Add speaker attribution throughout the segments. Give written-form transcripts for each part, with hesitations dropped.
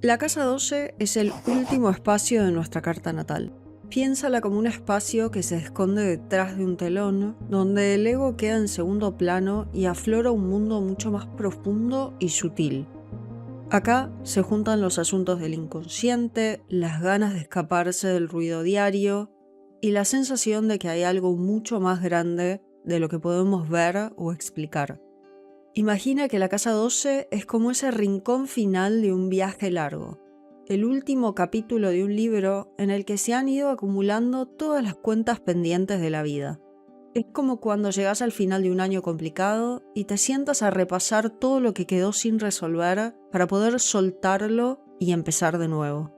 Speaker 1: La casa 12 es el último espacio de nuestra carta natal. Piénsala como un espacio que se esconde detrás de un telón, donde el ego queda en segundo plano y aflora un mundo mucho más profundo y sutil. Acá se juntan los asuntos del inconsciente, las ganas de escaparse del ruido diario y la sensación de que hay algo mucho más grande de lo que podemos ver o explicar. Imagina que la casa 12 es como ese rincón final de un viaje largo, el último capítulo de un libro en el que se han ido acumulando todas las cuentas pendientes de la vida. Es como cuando llegas al final de un año complicado y te sientas a repasar todo lo que quedó sin resolver para poder soltarlo y empezar de nuevo.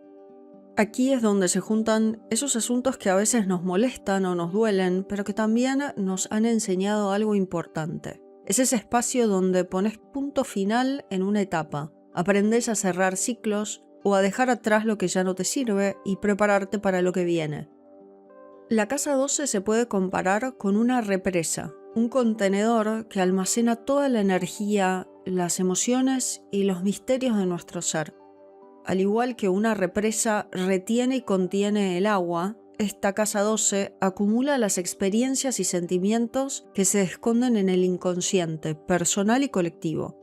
Speaker 1: Aquí es donde se juntan esos asuntos que a veces nos molestan o nos duelen, pero que también nos han enseñado algo importante. Es ese espacio donde pones punto final en una etapa, aprendes a cerrar ciclos o a dejar atrás lo que ya no te sirve y prepararte para lo que viene. La casa 12 se puede comparar con una represa, un contenedor que almacena toda la energía, las emociones y los misterios de nuestro ser. Al igual que una represa retiene y contiene el agua, esta casa 12 acumula las experiencias y sentimientos que se esconden en el inconsciente, personal y colectivo.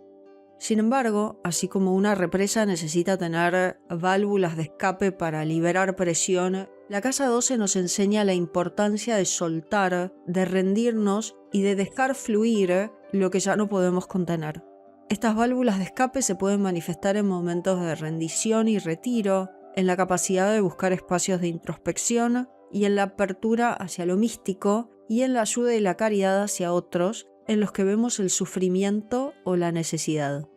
Speaker 1: Sin embargo, así como una represa necesita tener válvulas de escape para liberar presión, la casa 12 nos enseña la importancia de soltar, de rendirnos y de dejar fluir lo que ya no podemos contener. Estas válvulas de escape se pueden manifestar en momentos de rendición y retiro, en la capacidad de buscar espacios de introspección y en la apertura hacia lo místico y en la ayuda y la caridad hacia otros, en los que vemos el sufrimiento o la necesidad.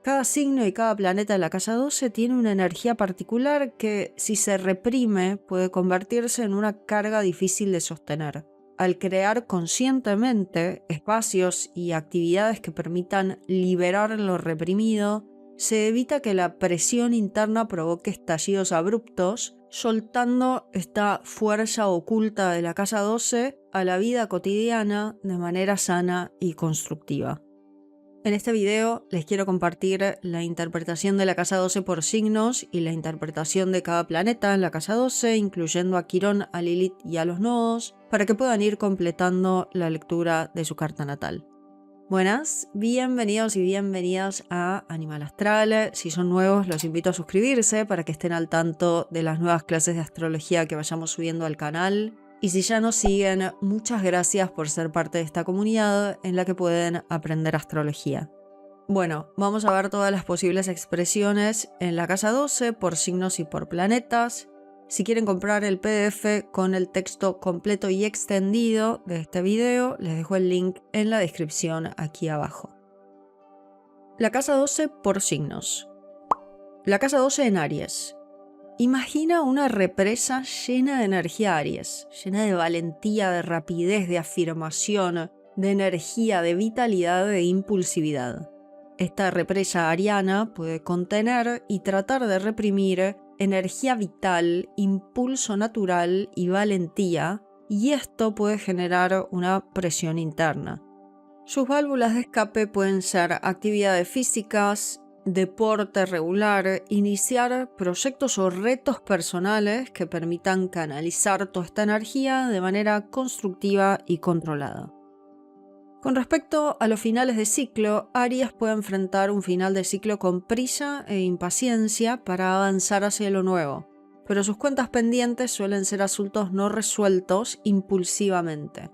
Speaker 1: Cada signo y cada planeta de la casa 12 tiene una energía particular que, si se reprime, puede convertirse en una carga difícil de sostener. Al crear conscientemente espacios y actividades que permitan liberar lo reprimido, se evita que la presión interna provoque estallidos abruptos, soltando esta fuerza oculta de la casa 12 a la vida cotidiana de manera sana y constructiva. En este video les quiero compartir la interpretación de la casa 12 por signos y la interpretación de cada planeta en la casa 12, incluyendo a Quirón, a Lilith y a los nodos, para que puedan ir completando la lectura de su carta natal. Buenas, bienvenidos y bienvenidas a Animal Astral. Si son nuevos, los invito a suscribirse para que estén al tanto de las nuevas clases de astrología que vayamos subiendo al canal. Y si ya nos siguen, muchas gracias por ser parte de esta comunidad en la que pueden aprender astrología. Bueno, vamos a ver todas las posibles expresiones en la casa 12 por signos y por planetas. Si quieren comprar el PDF con el texto completo y extendido de este video, les dejo el link en la descripción aquí abajo. La casa 12 por signos. La casa 12 en Aries. Imagina una represa llena de energía Aries, llena de valentía, de rapidez, de afirmación, de energía, de vitalidad, de impulsividad. Esta represa ariana puede contener y tratar de reprimir energía vital, impulso natural y valentía, y esto puede generar una presión interna. Sus válvulas de escape pueden ser actividades físicas, deporte regular, iniciar proyectos o retos personales que permitan canalizar toda esta energía de manera constructiva y controlada. Con respecto a los finales de ciclo, Aries puede enfrentar un final de ciclo con prisa e impaciencia para avanzar hacia lo nuevo, pero sus cuentas pendientes suelen ser asuntos no resueltos impulsivamente.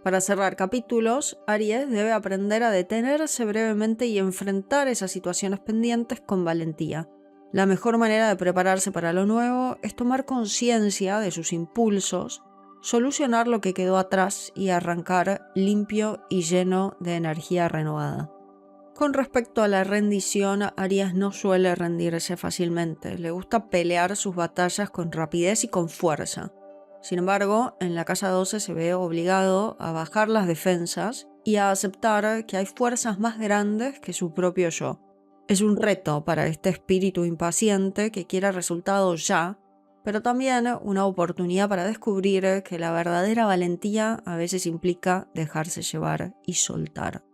Speaker 1: Para cerrar capítulos, Aries debe aprender a detenerse brevemente y enfrentar esas situaciones pendientes con valentía. La mejor manera de prepararse para lo nuevo es tomar conciencia de sus impulsos, solucionar lo que quedó atrás y arrancar limpio y lleno de energía renovada. Con respecto a la rendición, Aries no suele rendirse fácilmente, le gusta pelear sus batallas con rapidez y con fuerza. Sin embargo, en la casa 12 se ve obligado a bajar las defensas y a aceptar que hay fuerzas más grandes que su propio yo. Es un reto para este espíritu impaciente que quiere resultados ya, pero también una oportunidad para descubrir que la verdadera valentía a veces implica dejarse llevar y soltar.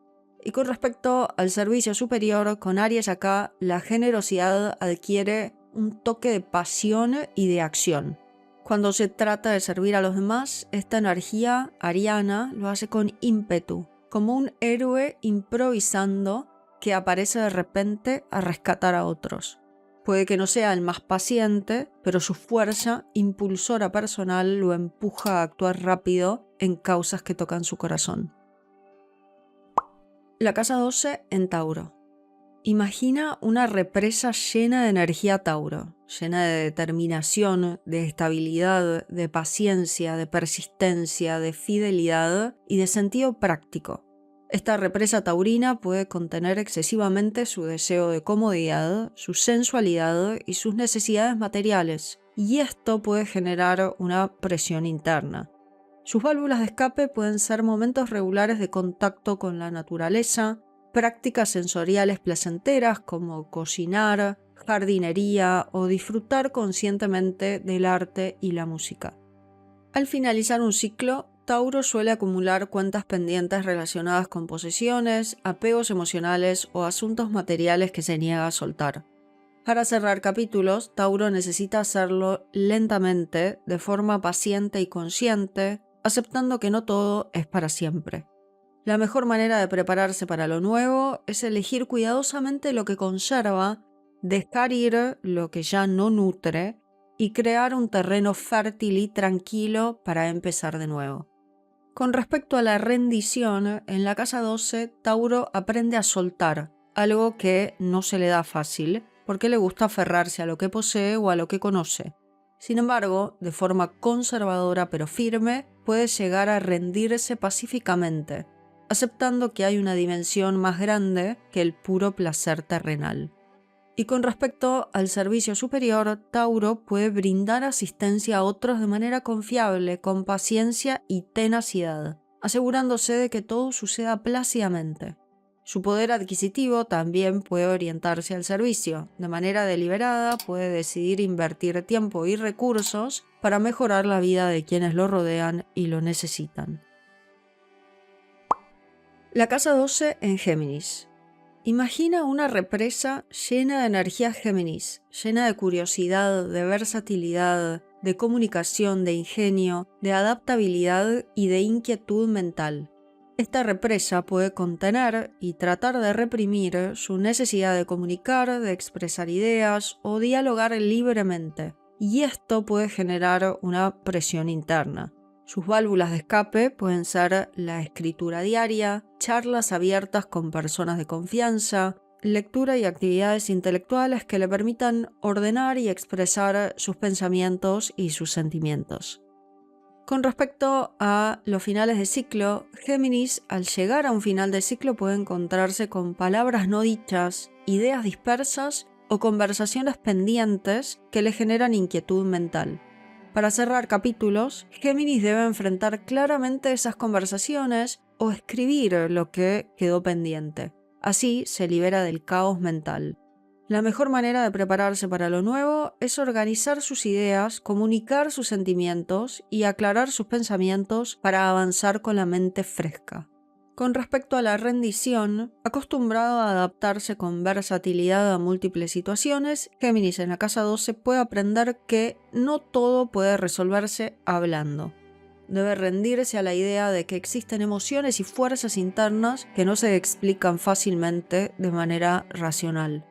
Speaker 1: Y con respecto al servicio superior, con Aries acá, la generosidad adquiere un toque de pasión y de acción. Cuando se trata de servir a los demás, esta energía ariana lo hace con ímpetu, como un héroe improvisando que aparece de repente a rescatar a otros. Puede que no sea el más paciente, pero su fuerza impulsora personal lo empuja a actuar rápido en causas que tocan su corazón. La casa 12 en Tauro. Imagina una represa llena de energía Tauro, llena de determinación, de estabilidad, de paciencia, de persistencia, de fidelidad y de sentido práctico. Esta represa taurina puede contener excesivamente su deseo de comodidad, su sensualidad y sus necesidades materiales, y esto puede generar una presión interna. Sus válvulas de escape pueden ser momentos regulares de contacto con la naturaleza, prácticas sensoriales placenteras como cocinar, jardinería o disfrutar conscientemente del arte y la música. Al finalizar un ciclo, Tauro suele acumular cuentas pendientes relacionadas con posesiones, apegos emocionales o asuntos materiales que se niega a soltar. Para cerrar capítulos, Tauro necesita hacerlo lentamente, de forma paciente y consciente, aceptando que no todo es para siempre. La mejor manera de prepararse para lo nuevo es elegir cuidadosamente lo que conserva, dejar ir lo que ya no nutre y crear un terreno fértil y tranquilo para empezar de nuevo. Con respecto a la rendición, en la casa 12, Tauro aprende a soltar, algo que no se le da fácil, porque le gusta aferrarse a lo que posee o a lo que conoce. Sin embargo, de forma conservadora pero firme, puede llegar a rendirse pacíficamente, aceptando que hay una dimensión más grande que el puro placer terrenal. Y con respecto al servicio superior, Tauro puede brindar asistencia a otros de manera confiable, con paciencia y tenacidad, asegurándose de que todo suceda plácidamente. Su poder adquisitivo también puede orientarse al servicio. De manera deliberada puede decidir invertir tiempo y recursos para mejorar la vida de quienes lo rodean y lo necesitan. La casa 12 en Géminis. Imagina una represa llena de energía Géminis, llena de curiosidad, de versatilidad, de comunicación, de ingenio, de adaptabilidad y de inquietud mental. Esta represa puede contener y tratar de reprimir su necesidad de comunicar, de expresar ideas o dialogar libremente, y esto puede generar una presión interna. Sus válvulas de escape pueden ser la escritura diaria, charlas abiertas con personas de confianza, lectura y actividades intelectuales que le permitan ordenar y expresar sus pensamientos y sus sentimientos. Con respecto a los finales de ciclo, Géminis, al llegar a un final de ciclo, puede encontrarse con palabras no dichas, ideas dispersas o conversaciones pendientes que le generan inquietud mental. Para cerrar capítulos, Géminis debe enfrentar claramente esas conversaciones o escribir lo que quedó pendiente. Así se libera del caos mental. La mejor manera de prepararse para lo nuevo es organizar sus ideas, comunicar sus sentimientos y aclarar sus pensamientos para avanzar con la mente fresca. Con respecto a la rendición, acostumbrado a adaptarse con versatilidad a múltiples situaciones, Géminis en la casa 12 puede aprender que no todo puede resolverse hablando. Debe rendirse a la idea de que existen emociones y fuerzas internas que no se explican fácilmente de manera racional.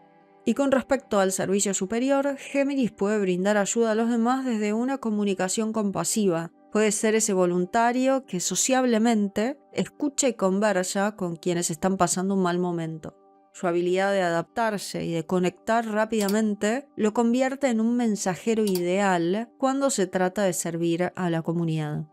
Speaker 1: Y con respecto al servicio superior, Géminis puede brindar ayuda a los demás desde una comunicación compasiva. Puede ser ese voluntario que sociablemente escucha y conversa con quienes están pasando un mal momento. Su habilidad de adaptarse y de conectar rápidamente lo convierte en un mensajero ideal cuando se trata de servir a la comunidad.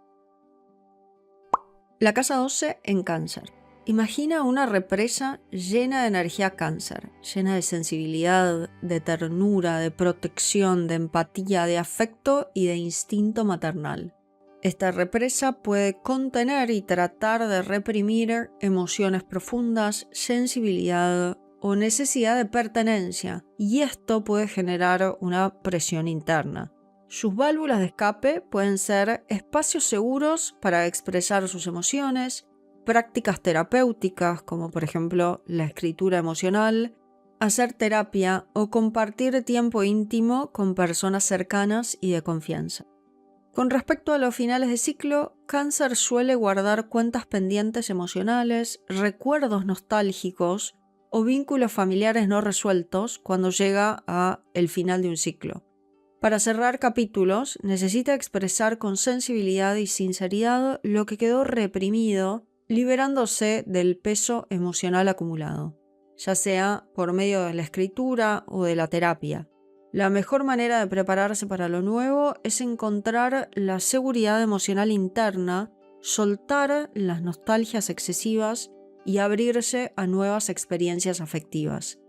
Speaker 1: La casa 12 en Cáncer. Imagina una represa llena de energía Cáncer, llena de sensibilidad, de ternura, de protección, de empatía, de afecto y de instinto maternal. Esta represa puede contener y tratar de reprimir emociones profundas, sensibilidad o necesidad de pertenencia, y esto puede generar una presión interna. Sus válvulas de escape pueden ser espacios seguros para expresar sus emociones, prácticas terapéuticas, como por ejemplo la escritura emocional, hacer terapia o compartir tiempo íntimo con personas cercanas y de confianza. Con respecto a los finales de ciclo, Cáncer suele guardar cuentas pendientes emocionales, recuerdos nostálgicos o vínculos familiares no resueltos cuando llega a el final de un ciclo. Para cerrar capítulos, necesita expresar con sensibilidad y sinceridad lo que quedó reprimido, liberándose del peso emocional acumulado, ya sea por medio de la escritura o de la terapia. La mejor manera de prepararse para lo nuevo es encontrar la seguridad emocional interna, soltar las nostalgias excesivas y abrirse a nuevas experiencias afectivas.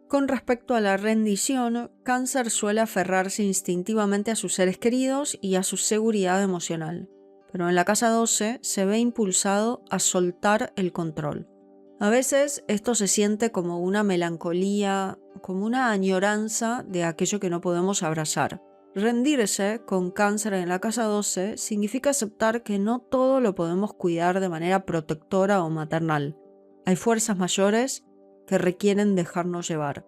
Speaker 1: Con respecto a la rendición, Cáncer suele aferrarse instintivamente a sus seres queridos y a su seguridad emocional, pero en la casa 12 se ve impulsado a soltar el control. A veces esto se siente como una melancolía, como una añoranza de aquello que no podemos abrazar. Rendirse con Cáncer en la casa 12 significa aceptar que no todo lo podemos cuidar de manera protectora o maternal. Hay fuerzas mayores que requieren dejarnos llevar.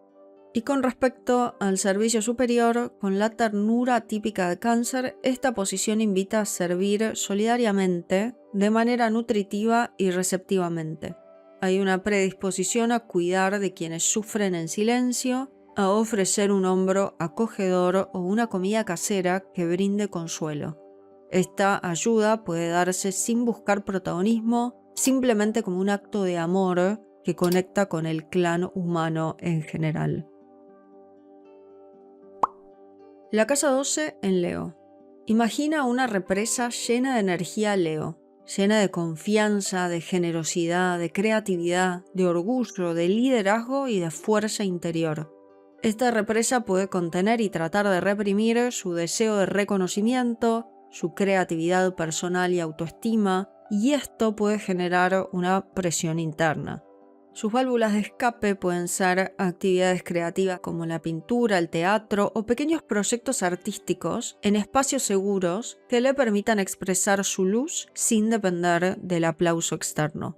Speaker 1: Y con respecto al servicio superior, con la ternura típica de Cáncer, esta posición invita a servir solidariamente, de manera nutritiva y receptivamente. Hay una predisposición a cuidar de quienes sufren en silencio, a ofrecer un hombro acogedor o una comida casera que brinde consuelo. Esta ayuda puede darse sin buscar protagonismo, simplemente como un acto de amor que conecta con el clan humano en general. La casa 12 en Leo. Imagina una represa llena de energía Leo, llena de confianza, de generosidad, de creatividad, de orgullo, de liderazgo y de fuerza interior. Esta represa puede contener y tratar de reprimir su deseo de reconocimiento, su creatividad personal y autoestima, y esto puede generar una presión interna. Sus válvulas de escape pueden ser actividades creativas como la pintura, el teatro o pequeños proyectos artísticos en espacios seguros que le permitan expresar su luz sin depender del aplauso externo.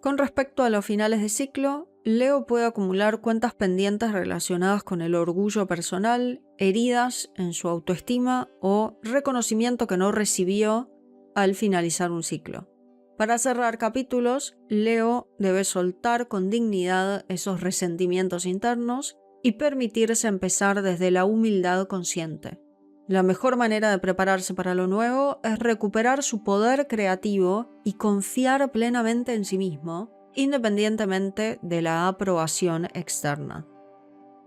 Speaker 1: Con respecto a los finales de ciclo, Leo puede acumular cuentas pendientes relacionadas con el orgullo personal, heridas en su autoestima o reconocimiento que no recibió al finalizar un ciclo. Para cerrar capítulos, Leo debe soltar con dignidad esos resentimientos internos y permitirse empezar desde la humildad consciente. La mejor manera de prepararse para lo nuevo es recuperar su poder creativo y confiar plenamente en sí mismo, independientemente de la aprobación externa.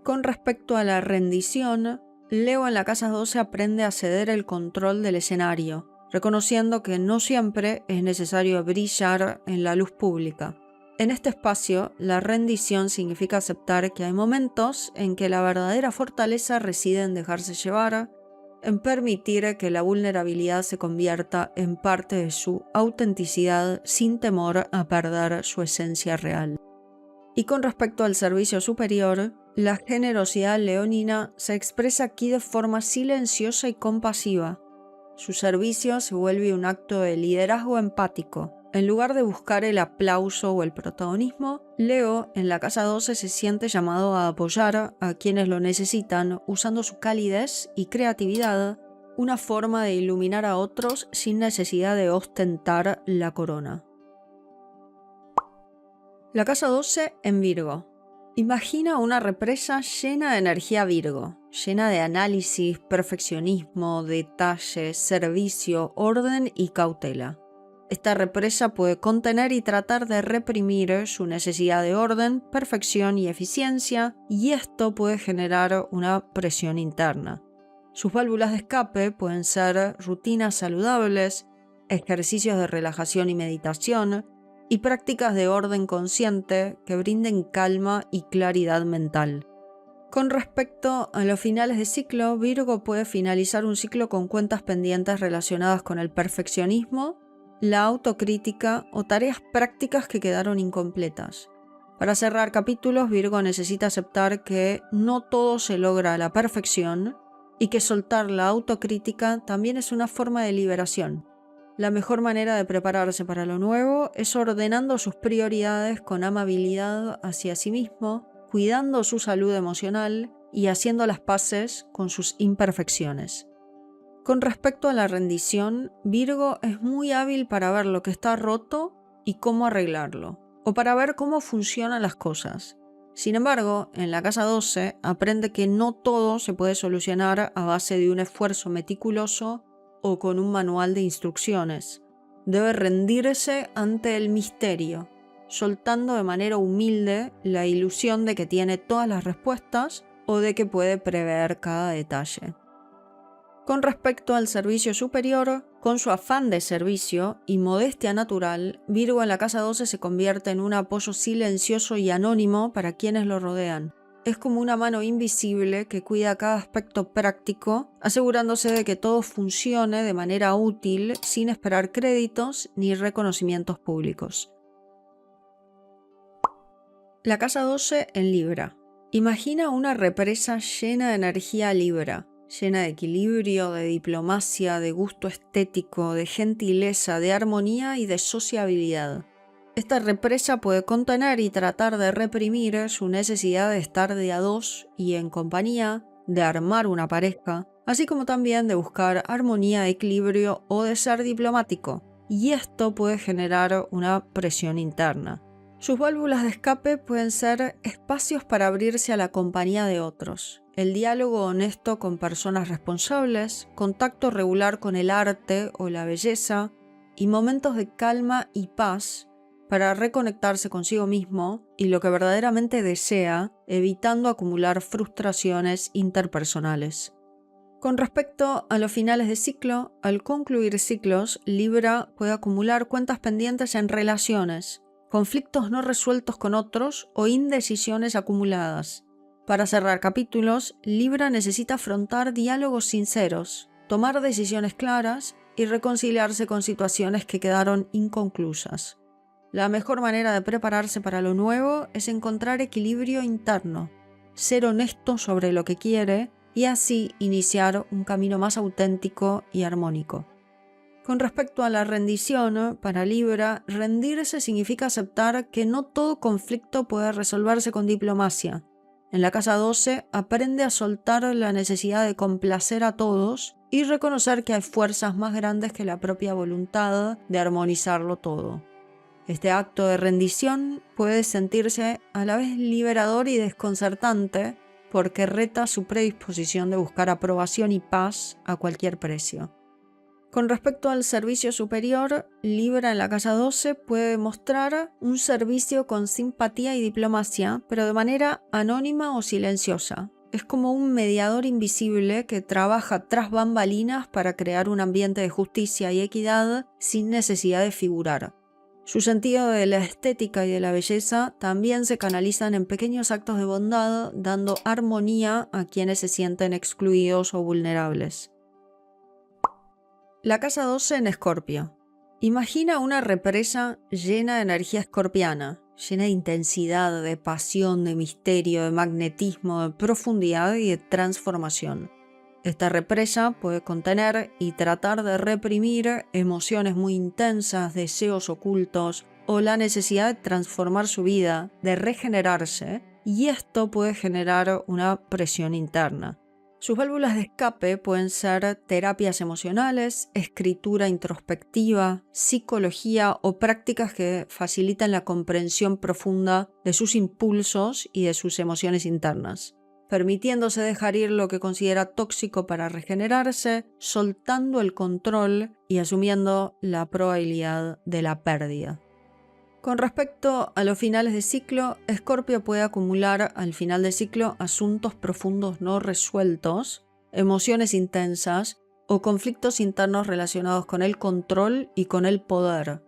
Speaker 1: Con respecto a la rendición, Leo en la casa 12 aprende a ceder el control del escenario, reconociendo que no siempre es necesario brillar en la luz pública. En este espacio, la rendición significa aceptar que hay momentos en que la verdadera fortaleza reside en dejarse llevar, en permitir que la vulnerabilidad se convierta en parte de su autenticidad sin temor a perder su esencia real. Y con respecto al servicio superior, la generosidad leonina se expresa aquí de forma silenciosa y compasiva. Su servicio se vuelve un acto de liderazgo empático. En lugar de buscar el aplauso o el protagonismo, Leo en la casa 12 se siente llamado a apoyar a quienes lo necesitan usando su calidez y creatividad, una forma de iluminar a otros sin necesidad de ostentar la corona. La casa 12 en Virgo. Imagina una represa llena de energía Virgo, llena de análisis, perfeccionismo, detalle, servicio, orden y cautela. Esta represa puede contener y tratar de reprimir su necesidad de orden, perfección y eficiencia, y esto puede generar una presión interna. Sus válvulas de escape pueden ser rutinas saludables, ejercicios de relajación y meditación, y prácticas de orden consciente que brinden calma y claridad mental. Con respecto a los finales de ciclo, Virgo puede finalizar un ciclo con cuentas pendientes relacionadas con el perfeccionismo, la autocrítica o tareas prácticas que quedaron incompletas. Para cerrar capítulos, Virgo necesita aceptar que no todo se logra a la perfección y que soltar la autocrítica también es una forma de liberación. La mejor manera de prepararse para lo nuevo es ordenando sus prioridades con amabilidad hacia sí mismo, cuidando su salud emocional y haciendo las paces con sus imperfecciones. Con respecto a la rendición, Virgo es muy hábil para ver lo que está roto y cómo arreglarlo, o para ver cómo funcionan las cosas. Sin embargo, en la casa 12 aprende que no todo se puede solucionar a base de un esfuerzo meticuloso o con un manual de instrucciones. Debe rendirse ante el misterio, soltando de manera humilde la ilusión de que tiene todas las respuestas o de que puede prever cada detalle. Con respecto al servicio superior, con su afán de servicio y modestia natural, Virgo en la casa 12 se convierte en un apoyo silencioso y anónimo para quienes lo rodean. Es como una mano invisible que cuida cada aspecto práctico, asegurándose de que todo funcione de manera útil sin esperar créditos ni reconocimientos públicos. La casa 12 en Libra. Imagina una represa llena de energía Libra, llena de equilibrio, de diplomacia, de gusto estético, de gentileza, de armonía y de sociabilidad. Esta represa puede contener y tratar de reprimir su necesidad de estar de a dos y en compañía, de armar una pareja, así como también de buscar armonía, equilibrio o de ser diplomático, y esto puede generar una presión interna. Sus válvulas de escape pueden ser espacios para abrirse a la compañía de otros, el diálogo honesto con personas responsables, contacto regular con el arte o la belleza y momentos de calma y paz para reconectarse consigo mismo y lo que verdaderamente desea, evitando acumular frustraciones interpersonales. Con respecto a los finales de ciclo, al concluir ciclos, Libra puede acumular cuentas pendientes en relaciones, conflictos no resueltos con otros o indecisiones acumuladas. Para cerrar capítulos, Libra necesita afrontar diálogos sinceros, tomar decisiones claras y reconciliarse con situaciones que quedaron inconclusas. La mejor manera de prepararse para lo nuevo es encontrar equilibrio interno, ser honesto sobre lo que quiere y así iniciar un camino más auténtico y armónico. Con respecto a la rendición, para Libra, rendirse significa aceptar que no todo conflicto puede resolverse con diplomacia. En la casa 12 aprende a soltar la necesidad de complacer a todos y reconocer que hay fuerzas más grandes que la propia voluntad de armonizarlo todo. Este acto de rendición puede sentirse a la vez liberador y desconcertante porque reta su predisposición de buscar aprobación y paz a cualquier precio. Con respecto al servicio superior, Libra en la casa 12 puede mostrar un servicio con simpatía y diplomacia, pero de manera anónima o silenciosa. Es como un mediador invisible que trabaja tras bambalinas para crear un ambiente de justicia y equidad sin necesidad de figurar. Su sentido de la estética y de la belleza también se canalizan en pequeños actos de bondad, dando armonía a quienes se sienten excluidos o vulnerables. La casa 12 en Escorpio. Imagina una represa llena de energía escorpiana, llena de intensidad, de pasión, de misterio, de magnetismo, de profundidad y de transformación. Esta represa puede contener y tratar de reprimir emociones muy intensas, deseos ocultos o la necesidad de transformar su vida, de regenerarse, y esto puede generar una presión interna. Sus válvulas de escape pueden ser terapias emocionales, escritura introspectiva, psicología o prácticas que facilitan la comprensión profunda de sus impulsos y de sus emociones internas, permitiéndose dejar ir lo que considera tóxico para regenerarse, soltando el control y asumiendo la probabilidad de la pérdida. Con respecto a los finales de ciclo, Escorpio puede acumular al final de ciclo asuntos profundos no resueltos, emociones intensas o conflictos internos relacionados con el control y con el poder.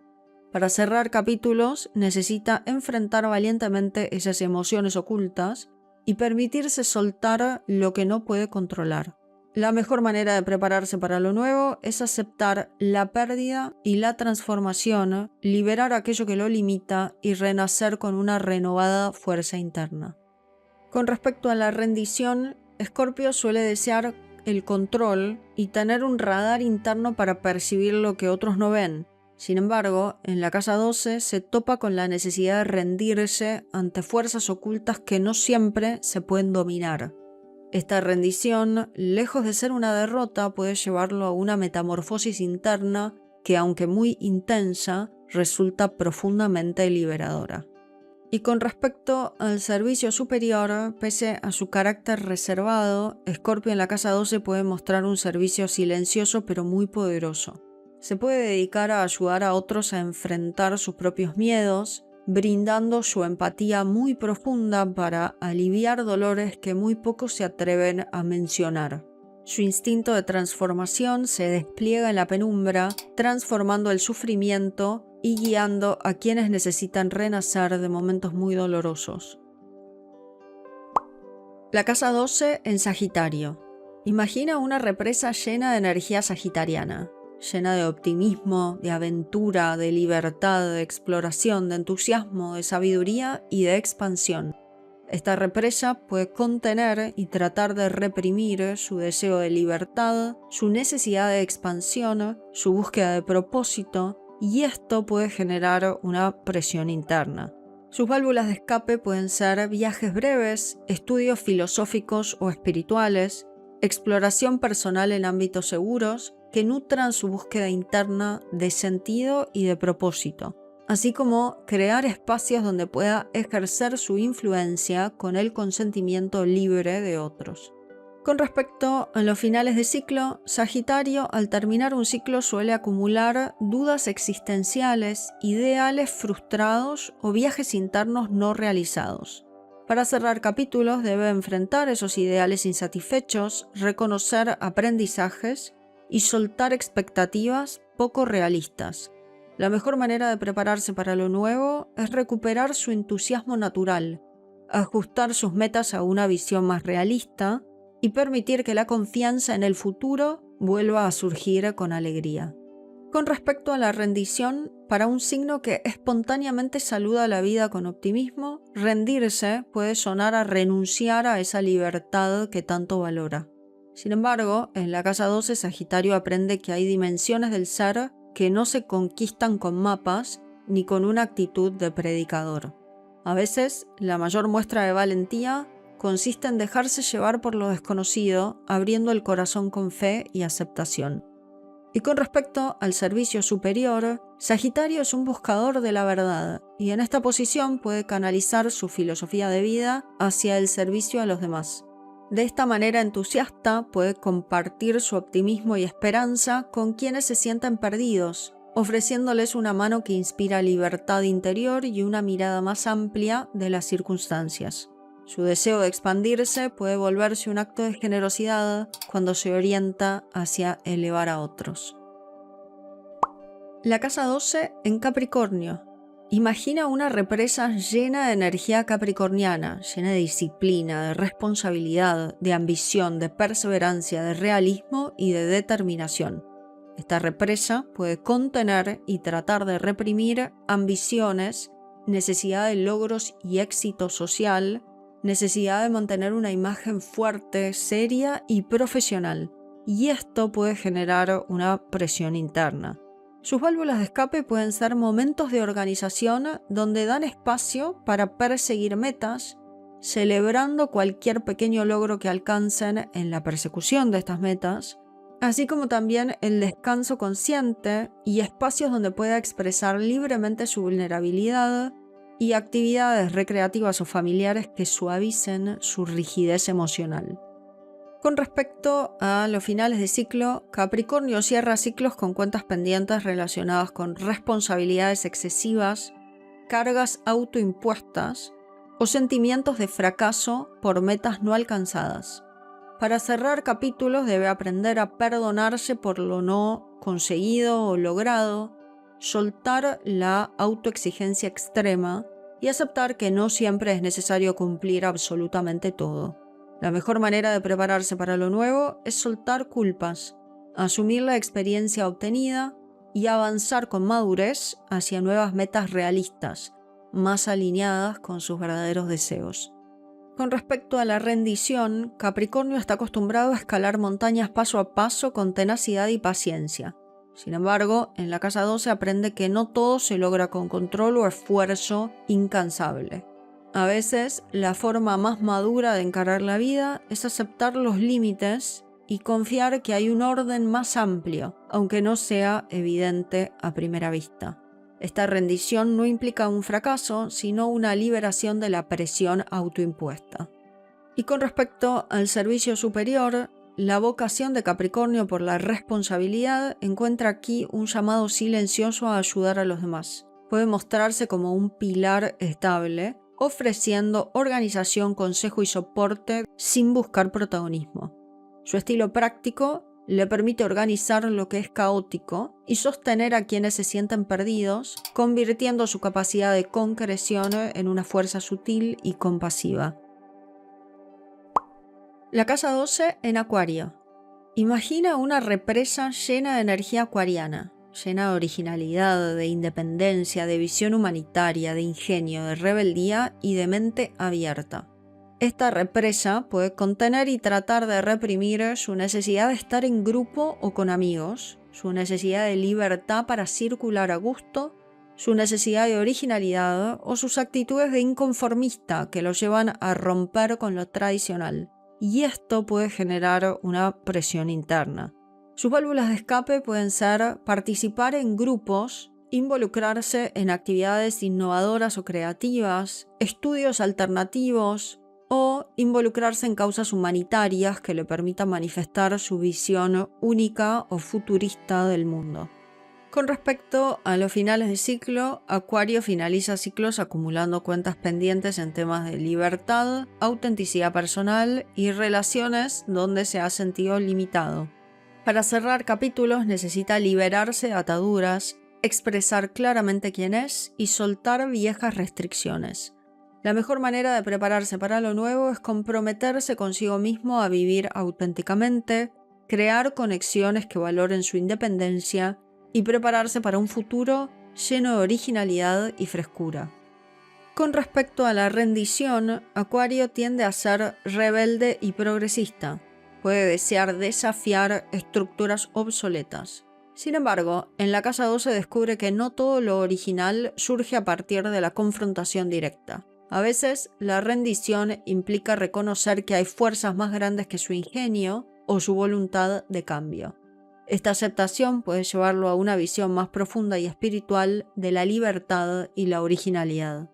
Speaker 1: Para cerrar capítulos, necesita enfrentar valientemente esas emociones ocultas y permitirse soltar lo que no puede controlar. La mejor manera de prepararse para lo nuevo es aceptar la pérdida y la transformación, liberar aquello que lo limita y renacer con una renovada fuerza interna. Con respecto a la rendición, Escorpio suele desear el control y tener un radar interno para percibir lo que otros no ven. Sin embargo, en la casa 12 se topa con la necesidad de rendirse ante fuerzas ocultas que no siempre se pueden dominar. Esta rendición, lejos de ser una derrota, puede llevarlo a una metamorfosis interna que, aunque muy intensa, resulta profundamente liberadora. Y con respecto al servicio superior, pese a su carácter reservado, Escorpio en la casa 12 puede mostrar un servicio silencioso pero muy poderoso. Se puede dedicar a ayudar a otros a enfrentar sus propios miedos, brindando su empatía muy profunda para aliviar dolores que muy pocos se atreven a mencionar. Su instinto de transformación se despliega en la penumbra, transformando el sufrimiento y guiando a quienes necesitan renacer de momentos muy dolorosos. La casa 12 en Sagitario. Imagina una represa llena de energía sagitariana, llena de optimismo, de aventura, de libertad, de exploración, de entusiasmo, de sabiduría y de expansión. Esta represa puede contener y tratar de reprimir su deseo de libertad, su necesidad de expansión, su búsqueda de propósito, y esto puede generar una presión interna. Sus válvulas de escape pueden ser viajes breves, estudios filosóficos o espirituales, exploración personal en ámbitos seguros que nutran su búsqueda interna de sentido y de propósito, así como crear espacios donde pueda ejercer su influencia con el consentimiento libre de otros. Con respecto a los finales de ciclo, Sagitario al terminar un ciclo suele acumular dudas existenciales, ideales frustrados o viajes internos no realizados. Para cerrar capítulos debe enfrentar esos ideales insatisfechos, reconocer aprendizajes y soltar expectativas poco realistas. La mejor manera de prepararse para lo nuevo es recuperar su entusiasmo natural, ajustar sus metas a una visión más realista y permitir que la confianza en el futuro vuelva a surgir con alegría. Con respecto a la rendición, para un signo que espontáneamente saluda la vida con optimismo, rendirse puede sonar a renunciar a esa libertad que tanto valora. Sin embargo, en la casa 12 Sagitario aprende que hay dimensiones del ser que no se conquistan con mapas ni con una actitud de predicador. A veces, la mayor muestra de valentía consiste en dejarse llevar por lo desconocido, abriendo el corazón con fe y aceptación. Y con respecto al servicio superior, Sagitario es un buscador de la verdad, y en esta posición puede canalizar su filosofía de vida hacia el servicio a los demás. De esta manera entusiasta puede compartir su optimismo y esperanza con quienes se sienten perdidos, ofreciéndoles una mano que inspira libertad interior y una mirada más amplia de las circunstancias. Su deseo de expandirse puede volverse un acto de generosidad cuando se orienta hacia elevar a otros. La casa 12 en Capricornio. Imagina una represa llena de energía capricorniana, llena de disciplina, de responsabilidad, de ambición, de perseverancia, de realismo y de determinación. Esta represa puede contener y tratar de reprimir ambiciones, necesidad de logros y éxito social, necesidad de mantener una imagen fuerte, seria y profesional, y esto puede generar una presión interna. Sus válvulas de escape pueden ser momentos de organización donde dan espacio para perseguir metas, celebrando cualquier pequeño logro que alcancen en la persecución de estas metas, así como también el descanso consciente y espacios donde pueda expresar libremente su vulnerabilidad, y actividades recreativas o familiares que suavicen su rigidez emocional. Con respecto a los finales de ciclo, Capricornio cierra ciclos con cuentas pendientes relacionadas con responsabilidades excesivas, cargas autoimpuestas o sentimientos de fracaso por metas no alcanzadas. Para cerrar capítulos debe aprender a perdonarse por lo no conseguido o logrado, soltar la autoexigencia extrema y aceptar que no siempre es necesario cumplir absolutamente todo. La mejor manera de prepararse para lo nuevo es soltar culpas, asumir la experiencia obtenida y avanzar con madurez hacia nuevas metas realistas, más alineadas con sus verdaderos deseos. Con respecto a la rendición, Capricornio está acostumbrado a escalar montañas paso a paso con tenacidad y paciencia. Sin embargo, en la casa 12 aprende que no todo se logra con control o esfuerzo incansable. A veces, la forma más madura de encarar la vida es aceptar los límites y confiar que hay un orden más amplio, aunque no sea evidente a primera vista. Esta rendición no implica un fracaso, sino una liberación de la presión autoimpuesta. Y con respecto al servicio superior, la vocación de Capricornio por la responsabilidad encuentra aquí un llamado silencioso a ayudar a los demás. Puede mostrarse como un pilar estable, ofreciendo organización, consejo y soporte sin buscar protagonismo. Su estilo práctico le permite organizar lo que es caótico y sostener a quienes se sienten perdidos, convirtiendo su capacidad de concreción en una fuerza sutil y compasiva. La casa 12 en Acuario. Imagina una represa llena de energía acuariana, llena de originalidad, de independencia, de visión humanitaria, de ingenio, de rebeldía y de mente abierta. Esta represa puede contener y tratar de reprimir su necesidad de estar en grupo o con amigos, su necesidad de libertad para circular a gusto, su necesidad de originalidad o sus actitudes de inconformista que lo llevan a romper con lo tradicional. Y esto puede generar una presión interna. Sus válvulas de escape pueden ser participar en grupos, involucrarse en actividades innovadoras o creativas, estudios alternativos o involucrarse en causas humanitarias que le permitan manifestar su visión única o futurista del mundo. Con respecto a los finales de ciclo, Acuario finaliza ciclos acumulando cuentas pendientes en temas de libertad, autenticidad personal y relaciones donde se ha sentido limitado. Para cerrar capítulos necesita liberarse de ataduras, expresar claramente quién es y soltar viejas restricciones. La mejor manera de prepararse para lo nuevo es comprometerse consigo mismo a vivir auténticamente, crear conexiones que valoren su independencia y prepararse para un futuro lleno de originalidad y frescura. Con respecto a la rendición, Acuario tiende a ser rebelde y progresista. Puede desear desafiar estructuras obsoletas. Sin embargo, en la casa 12 descubre que no todo lo original surge a partir de la confrontación directa. A veces, la rendición implica reconocer que hay fuerzas más grandes que su ingenio o su voluntad de cambio. Esta aceptación puede llevarlo a una visión más profunda y espiritual de la libertad y la originalidad.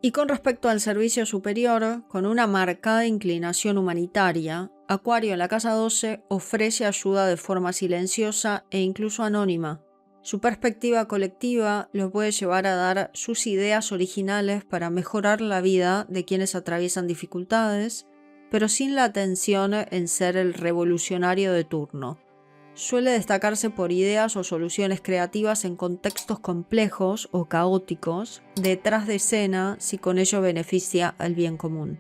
Speaker 1: Y con respecto al servicio superior, con una marcada inclinación humanitaria, Acuario en la casa 12 ofrece ayuda de forma silenciosa e incluso anónima. Su perspectiva colectiva lo puede llevar a dar sus ideas originales para mejorar la vida de quienes atraviesan dificultades, pero sin la atención en ser el revolucionario de turno. Suele destacarse por ideas o soluciones creativas en contextos complejos o caóticos, detrás de escena si con ello beneficia al bien común.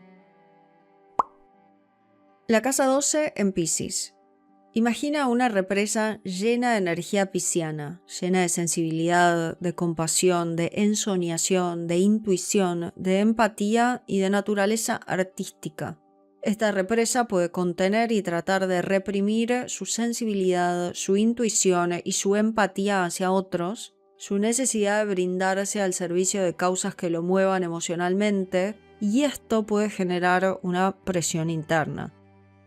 Speaker 1: La casa 12 en Piscis. Imagina una represa llena de energía pisciana, llena de sensibilidad, de compasión, de ensoñación, de intuición, de empatía y de naturaleza artística. Esta represa puede contener y tratar de reprimir su sensibilidad, su intuición y su empatía hacia otros, su necesidad de brindarse al servicio de causas que lo muevan emocionalmente, y esto puede generar una presión interna.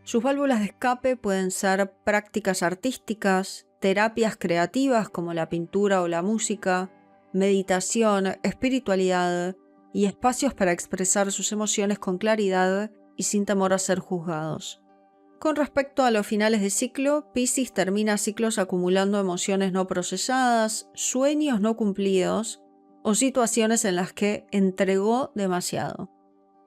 Speaker 1: Sus válvulas de escape pueden ser prácticas artísticas, terapias creativas como la pintura o la música, meditación, espiritualidad y espacios para expresar sus emociones con claridad y sin temor a ser juzgados. Con respecto a los finales de ciclo, Piscis termina ciclos acumulando emociones no procesadas, sueños no cumplidos o situaciones en las que entregó demasiado.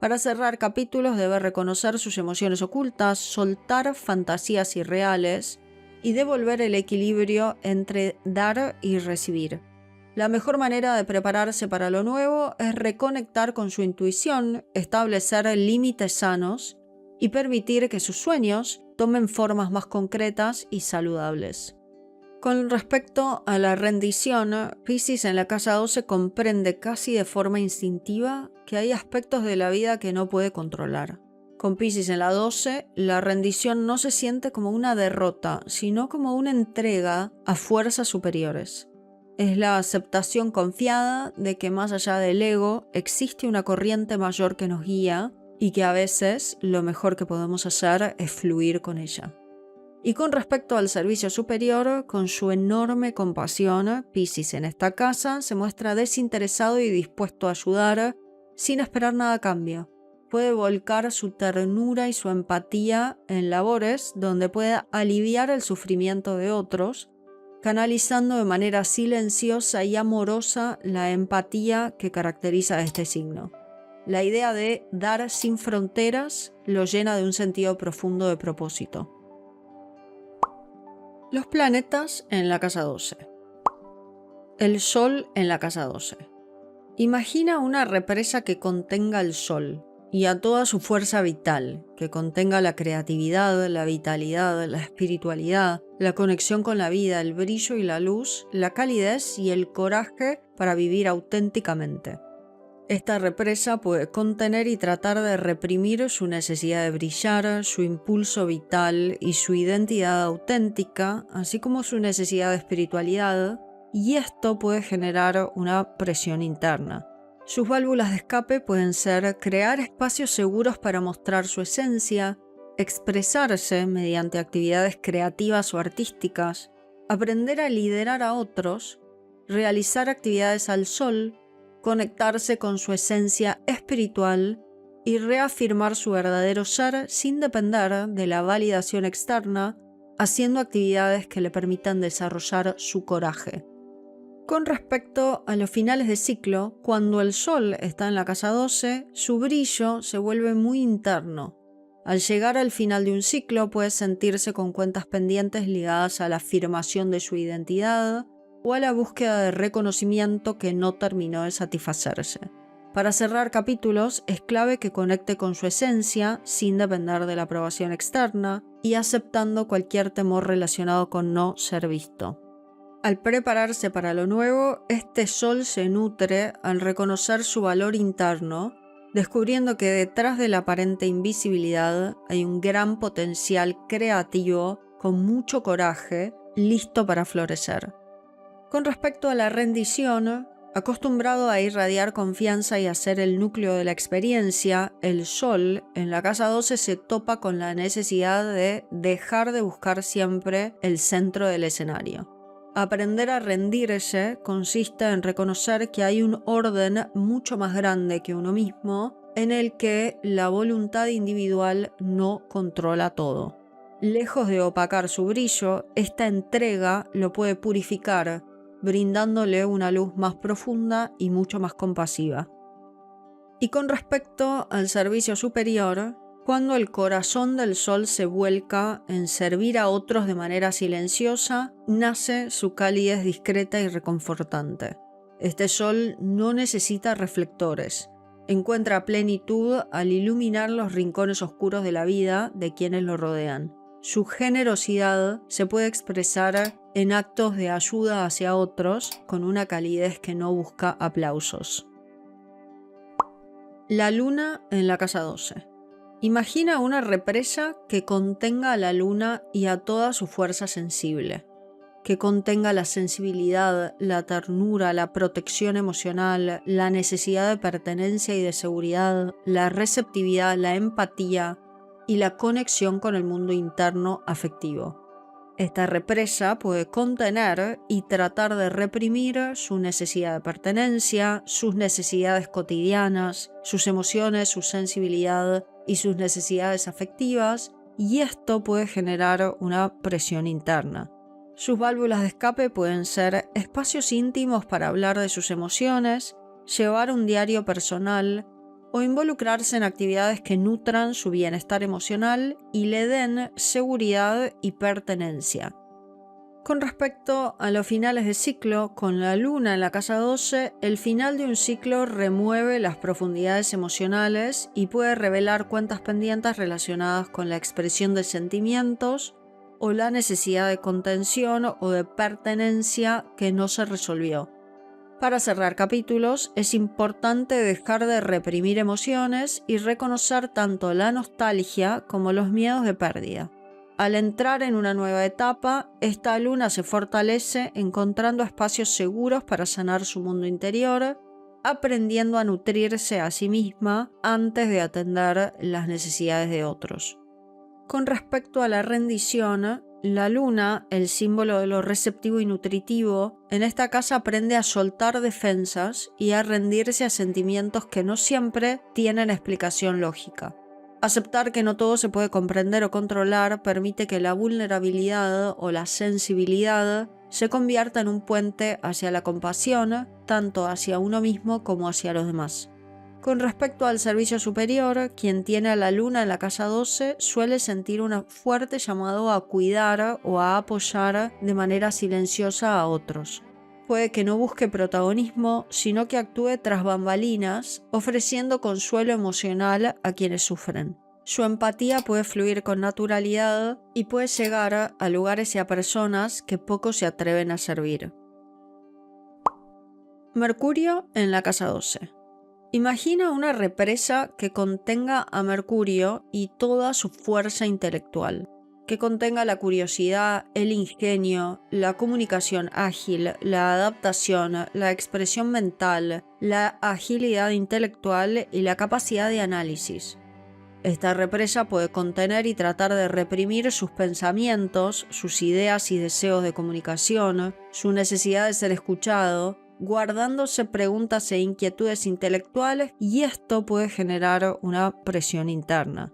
Speaker 1: Para cerrar capítulos debe reconocer sus emociones ocultas, soltar fantasías irreales y devolver el equilibrio entre dar y recibir. La mejor manera de prepararse para lo nuevo es reconectar con su intuición, establecer límites sanos y permitir que sus sueños tomen formas más concretas y saludables. Con respecto a la rendición, Piscis en la casa 12 comprende casi de forma instintiva que hay aspectos de la vida que no puede controlar. Con Piscis en la 12, la rendición no se siente como una derrota, sino como una entrega a fuerzas superiores. Es la aceptación confiada de que más allá del ego existe una corriente mayor que nos guía y que a veces lo mejor que podemos hacer es fluir con ella. Y con respecto al servicio superior, con su enorme compasión, Piscis en esta casa se muestra desinteresado y dispuesto a ayudar sin esperar nada a cambio. Puede volcar su ternura y su empatía en labores donde pueda aliviar el sufrimiento de otros, canalizando de manera silenciosa y amorosa la empatía que caracteriza a este signo. La idea de dar sin fronteras lo llena de un sentido profundo de propósito. Los planetas en la casa 12. El Sol en la casa 12. Imagina una represa que contenga el Sol y a toda su fuerza vital, que contenga la creatividad, la vitalidad, la espiritualidad, la conexión con la vida, el brillo y la luz, la calidez y el coraje para vivir auténticamente. Esta represa puede contener y tratar de reprimir su necesidad de brillar, su impulso vital y su identidad auténtica, así como su necesidad de espiritualidad, y esto puede generar una presión interna. Sus válvulas de escape pueden ser crear espacios seguros para mostrar su esencia, expresarse mediante actividades creativas o artísticas, aprender a liderar a otros, realizar actividades al sol, conectarse con su esencia espiritual y reafirmar su verdadero ser sin depender de la validación externa, haciendo actividades que le permitan desarrollar su coraje. Con respecto a los finales de ciclo, cuando el Sol está en la casa 12, su brillo se vuelve muy interno. Al llegar al final de un ciclo puede sentirse con cuentas pendientes ligadas a la afirmación de su identidad o a la búsqueda de reconocimiento que no terminó de satisfacerse. Para cerrar capítulos es clave que conecte con su esencia sin depender de la aprobación externa y aceptando cualquier temor relacionado con no ser visto. Al prepararse para lo nuevo, este Sol se nutre al reconocer su valor interno, descubriendo que detrás de la aparente invisibilidad hay un gran potencial creativo con mucho coraje, listo para florecer. Con respecto a la rendición, acostumbrado a irradiar confianza y a ser el núcleo de la experiencia, el Sol en la casa 12 se topa con la necesidad de dejar de buscar siempre el centro del escenario. Aprender a rendirse consiste en reconocer que hay un orden mucho más grande que uno mismo en el que la voluntad individual no controla todo. Lejos de opacar su brillo, esta entrega lo puede purificar, brindándole una luz más profunda y mucho más compasiva. Y con respecto al servicio superior, cuando el corazón del Sol se vuelca en servir a otros de manera silenciosa, nace su calidez discreta y reconfortante. Este Sol no necesita reflectores. Encuentra plenitud al iluminar los rincones oscuros de la vida de quienes lo rodean. Su generosidad se puede expresar en actos de ayuda hacia otros con una calidez que no busca aplausos. La luna en la casa 12. Imagina una represa que contenga a la luna y a toda su fuerza sensible, que contenga la sensibilidad, la ternura, la protección emocional, la necesidad de pertenencia y de seguridad, la receptividad, la empatía y la conexión con el mundo interno afectivo. Esta represa puede contener y tratar de reprimir su necesidad de pertenencia, sus necesidades cotidianas, sus emociones, su sensibilidad y sus necesidades afectivas, y esto puede generar una presión interna. Sus válvulas de escape pueden ser espacios íntimos para hablar de sus emociones, llevar un diario personal o involucrarse en actividades que nutran su bienestar emocional y le den seguridad y pertenencia. Con respecto a los finales de ciclo, con la luna en la casa 12, el final de un ciclo remueve las profundidades emocionales y puede revelar cuentas pendientes relacionadas con la expresión de sentimientos o la necesidad de contención o de pertenencia que no se resolvió. Para cerrar capítulos, es importante dejar de reprimir emociones y reconocer tanto la nostalgia como los miedos de pérdida. Al entrar en una nueva etapa, esta luna se fortalece encontrando espacios seguros para sanar su mundo interior, aprendiendo a nutrirse a sí misma antes de atender las necesidades de otros. Con respecto a la rendición, la luna, el símbolo de lo receptivo y nutritivo, en esta casa aprende a soltar defensas y a rendirse a sentimientos que no siempre tienen explicación lógica. Aceptar que no todo se puede comprender o controlar permite que la vulnerabilidad o la sensibilidad se convierta en un puente hacia la compasión, tanto hacia uno mismo como hacia los demás. Con respecto al servicio superior, quien tiene a la luna en la casa 12 suele sentir un fuerte llamado a cuidar o a apoyar de manera silenciosa a otros. Puede que no busque protagonismo, sino que actúe tras bambalinas, ofreciendo consuelo emocional a quienes sufren. Su empatía puede fluir con naturalidad y puede llegar a lugares y a personas que pocos se atreven a servir. Mercurio en la casa 12. Imagina una represa que contenga a Mercurio y toda su fuerza intelectual, que contenga la curiosidad, el ingenio, la comunicación ágil, la adaptación, la expresión mental, la agilidad intelectual y la capacidad de análisis. Esta represa puede contener y tratar de reprimir sus pensamientos, sus ideas y deseos de comunicación, su necesidad de ser escuchado, guardándose preguntas e inquietudes intelectuales, y esto puede generar una presión interna.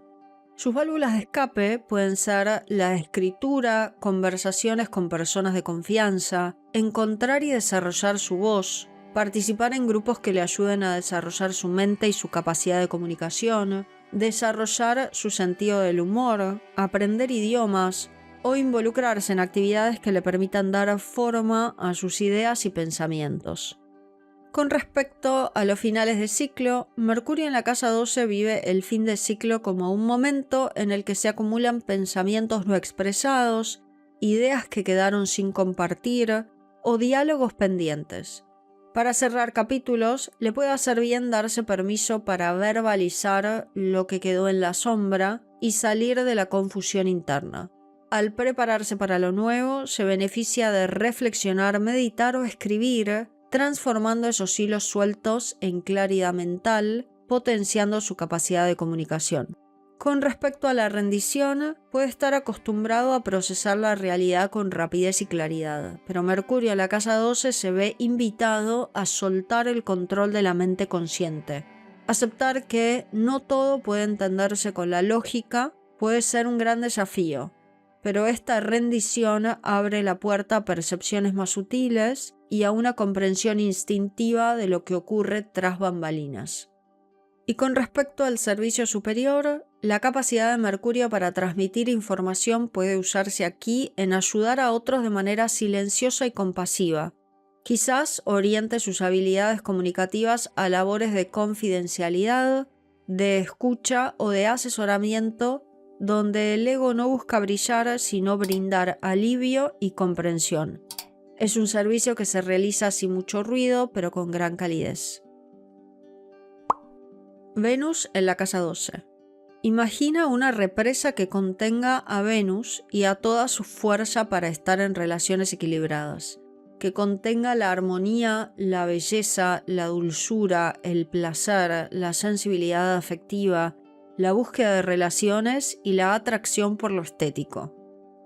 Speaker 1: Sus válvulas de escape pueden ser la escritura, conversaciones con personas de confianza, encontrar y desarrollar su voz, participar en grupos que le ayuden a desarrollar su mente y su capacidad de comunicación, desarrollar su sentido del humor, aprender idiomas, o involucrarse en actividades que le permitan dar forma a sus ideas y pensamientos. Con respecto a los finales de ciclo, Mercurio en la casa 12 vive el fin de ciclo como un momento en el que se acumulan pensamientos no expresados, ideas que quedaron sin compartir o diálogos pendientes. Para cerrar capítulos, le puede hacer bien darse permiso para verbalizar lo que quedó en la sombra y salir de la confusión interna. Al prepararse para lo nuevo, se beneficia de reflexionar, meditar o escribir, transformando esos hilos sueltos en claridad mental, potenciando su capacidad de comunicación. Con respecto a la rendición, puede estar acostumbrado a procesar la realidad con rapidez y claridad, pero Mercurio en la casa 12 se ve invitado a soltar el control de la mente consciente. Aceptar que no todo puede entenderse con la lógica puede ser un gran desafío, pero esta rendición abre la puerta a percepciones más sutiles y a una comprensión instintiva de lo que ocurre tras bambalinas. Y con respecto al servicio superior, la capacidad de Mercurio para transmitir información puede usarse aquí en ayudar a otros de manera silenciosa y compasiva. Quizás oriente sus habilidades comunicativas a labores de confidencialidad, de escucha o de asesoramiento, donde el ego no busca brillar, sino brindar alivio y comprensión. Es un servicio que se realiza sin mucho ruido, pero con gran calidez. Venus en la casa 12. Imagina una represa que contenga a Venus y a toda su fuerza para estar en relaciones equilibradas, que contenga la armonía, la belleza, la dulzura, el placer, la sensibilidad afectiva, la búsqueda de relaciones y la atracción por lo estético.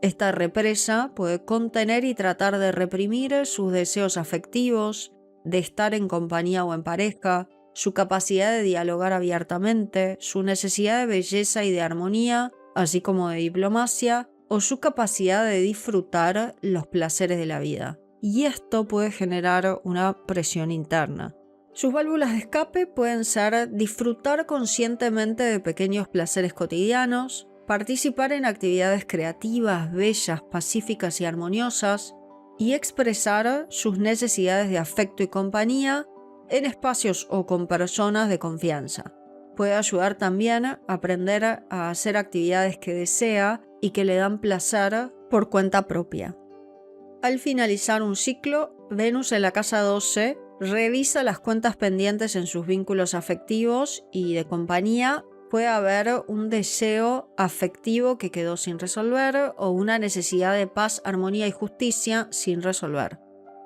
Speaker 1: Esta represa puede contener y tratar de reprimir sus deseos afectivos, de estar en compañía o en pareja, su capacidad de dialogar abiertamente, su necesidad de belleza y de armonía, así como de diplomacia, o su capacidad de disfrutar los placeres de la vida. Y esto puede generar una presión interna. Sus válvulas de escape pueden ser disfrutar conscientemente de pequeños placeres cotidianos, participar en actividades creativas, bellas, pacíficas y armoniosas, y expresar sus necesidades de afecto y compañía en espacios o con personas de confianza. Puede ayudar también a aprender a hacer actividades que desea y que le dan placer por cuenta propia. Al finalizar un ciclo, Venus en la casa 12 revisa las cuentas pendientes en sus vínculos afectivos y de compañía. Puede haber un deseo afectivo que quedó sin resolver o una necesidad de paz, armonía y justicia sin resolver.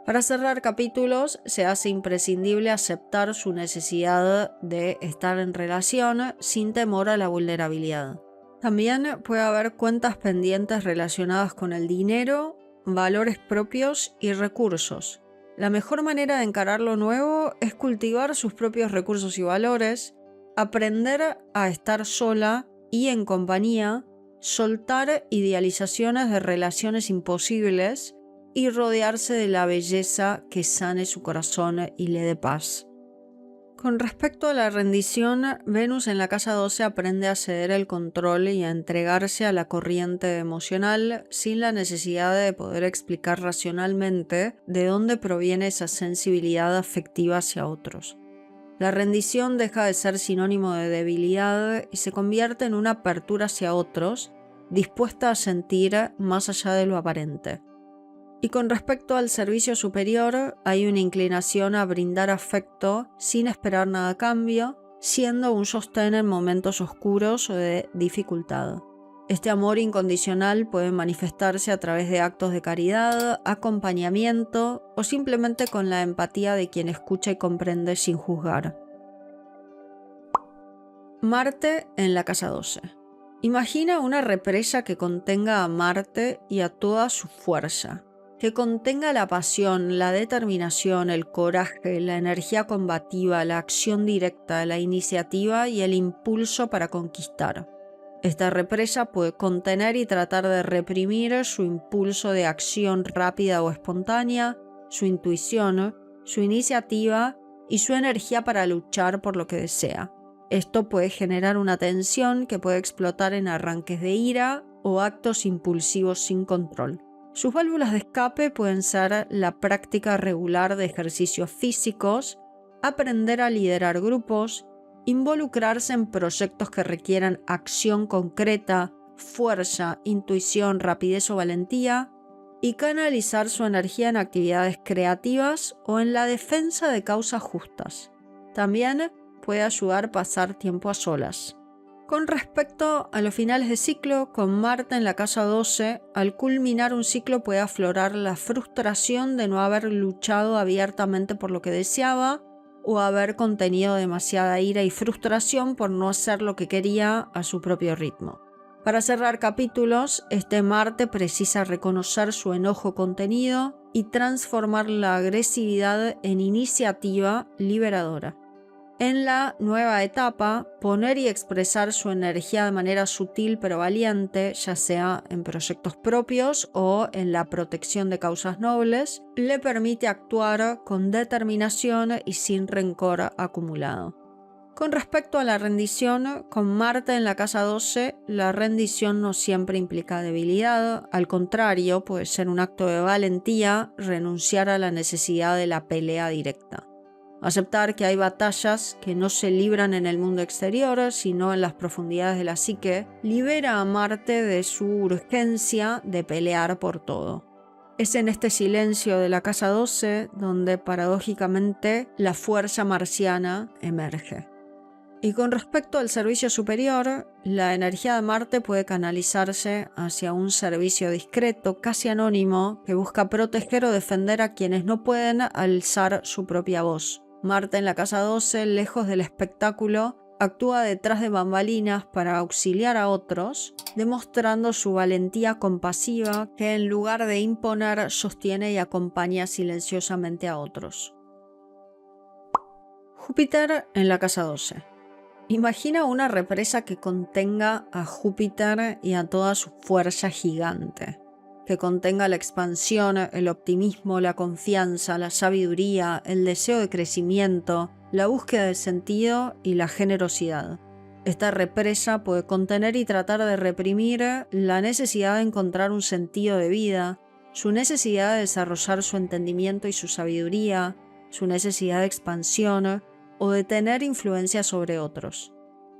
Speaker 1: Para cerrar capítulos, se hace imprescindible aceptar su necesidad de estar en relación sin temor a la vulnerabilidad. También puede haber cuentas pendientes relacionadas con el dinero, valores propios y recursos. La mejor manera de encarar lo nuevo es cultivar sus propios recursos y valores, aprender a estar sola y en compañía, soltar idealizaciones de relaciones imposibles y rodearse de la belleza que sane su corazón y le dé paz. Con respecto a la rendición, Venus en la casa 12 aprende a ceder el control y a entregarse a la corriente emocional sin la necesidad de poder explicar racionalmente de dónde proviene esa sensibilidad afectiva hacia otros. La rendición deja de ser sinónimo de debilidad y se convierte en una apertura hacia otros, dispuesta a sentir más allá de lo aparente. Y con respecto al servicio superior, hay una inclinación a brindar afecto sin esperar nada a cambio, siendo un sostén en momentos oscuros o de dificultad. Este amor incondicional puede manifestarse a través de actos de caridad, acompañamiento o simplemente con la empatía de quien escucha y comprende sin juzgar. Marte en la casa 12. Imagina una represa que contenga a Marte y a toda su fuerza, que contenga la pasión, la determinación, el coraje, la energía combativa, la acción directa, la iniciativa y el impulso para conquistar. Esta represa puede contener y tratar de reprimir su impulso de acción rápida o espontánea, su intuición, su iniciativa y su energía para luchar por lo que desea. Esto puede generar una tensión que puede explotar en arranques de ira o actos impulsivos sin control. Sus válvulas de escape pueden ser la práctica regular de ejercicios físicos, aprender a liderar grupos, involucrarse en proyectos que requieran acción concreta, fuerza, intuición, rapidez o valentía, y canalizar su energía en actividades creativas o en la defensa de causas justas. También puede ayudar a pasar tiempo a solas. Con respecto a los finales de ciclo, con Marte en la casa 12, al culminar un ciclo puede aflorar la frustración de no haber luchado abiertamente por lo que deseaba o haber contenido demasiada ira y frustración por no hacer lo que quería a su propio ritmo. Para cerrar capítulos, este Marte precisa reconocer su enojo contenido y transformar la agresividad en iniciativa liberadora. En la nueva etapa, poner y expresar su energía de manera sutil pero valiente, ya sea en proyectos propios o en la protección de causas nobles, le permite actuar con determinación y sin rencor acumulado. Con respecto a la rendición, con Marte en la casa 12, la rendición no siempre implica debilidad, al contrario, puede ser un acto de valentía renunciar a la necesidad de la pelea directa. Aceptar que hay batallas que no se libran en el mundo exterior, sino en las profundidades de la psique, libera a Marte de su urgencia de pelear por todo. Es en este silencio de la casa 12 donde paradójicamente la fuerza marciana emerge. Y con respecto al servicio superior, la energía de Marte puede canalizarse hacia un servicio discreto, casi anónimo, que busca proteger o defender a quienes no pueden alzar su propia voz. Marte en la casa 12, lejos del espectáculo, actúa detrás de bambalinas para auxiliar a otros, demostrando su valentía compasiva que en lugar de imponer sostiene y acompaña silenciosamente a otros. Júpiter en la casa 12. Imagina una represa que contenga a Júpiter y a toda su fuerza gigante, que contenga la expansión, el optimismo, la confianza, la sabiduría, el deseo de crecimiento, la búsqueda de sentido y la generosidad. Esta represa puede contener y tratar de reprimir la necesidad de encontrar un sentido de vida, su necesidad de desarrollar su entendimiento y su sabiduría, su necesidad de expansión o de tener influencia sobre otros.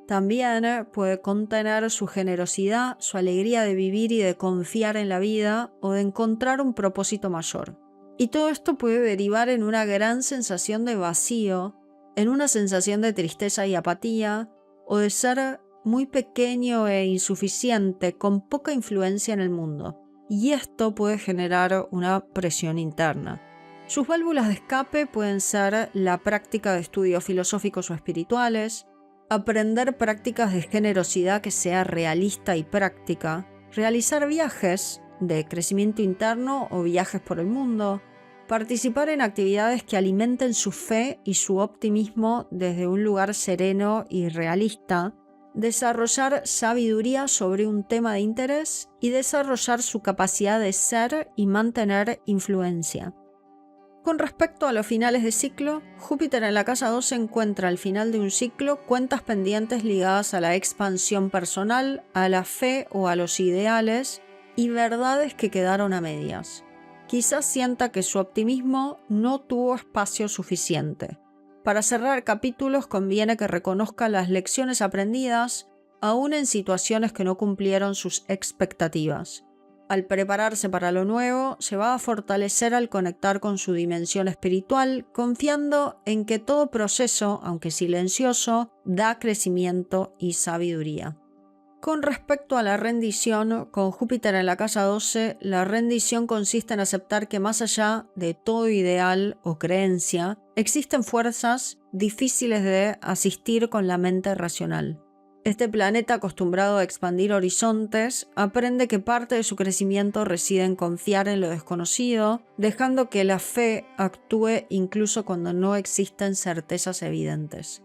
Speaker 1: También puede contener su generosidad, su alegría de vivir y de confiar en la vida o de encontrar un propósito mayor. Y todo esto puede derivar en una gran sensación de vacío, en una sensación de tristeza y apatía, o de ser muy pequeño e insuficiente, con poca influencia en el mundo. Y esto puede generar una presión interna. Sus válvulas de escape pueden ser la práctica de estudios filosóficos o espirituales, aprender prácticas de generosidad que sea realista y práctica, realizar viajes de crecimiento interno o viajes por el mundo, participar en actividades que alimenten su fe y su optimismo desde un lugar sereno y realista, desarrollar sabiduría sobre un tema de interés y desarrollar su capacidad de ser y mantener influencia. Con respecto a los finales de ciclo, Júpiter en la casa 2 encuentra al final de un ciclo cuentas pendientes ligadas a la expansión personal, a la fe o a los ideales y verdades que quedaron a medias. Quizás sienta que su optimismo no tuvo espacio suficiente. Para cerrar capítulos conviene que reconozca las lecciones aprendidas, aún en situaciones que no cumplieron sus expectativas. Al prepararse para lo nuevo, se va a fortalecer al conectar con su dimensión espiritual, confiando en que todo proceso, aunque silencioso, da crecimiento y sabiduría. Con respecto a la rendición, con Júpiter en la casa 12, la rendición consiste en aceptar que más allá de todo ideal o creencia, existen fuerzas difíciles de asistir con la mente racional. Este planeta, acostumbrado a expandir horizontes, aprende que parte de su crecimiento reside en confiar en lo desconocido, dejando que la fe actúe incluso cuando no existen certezas evidentes.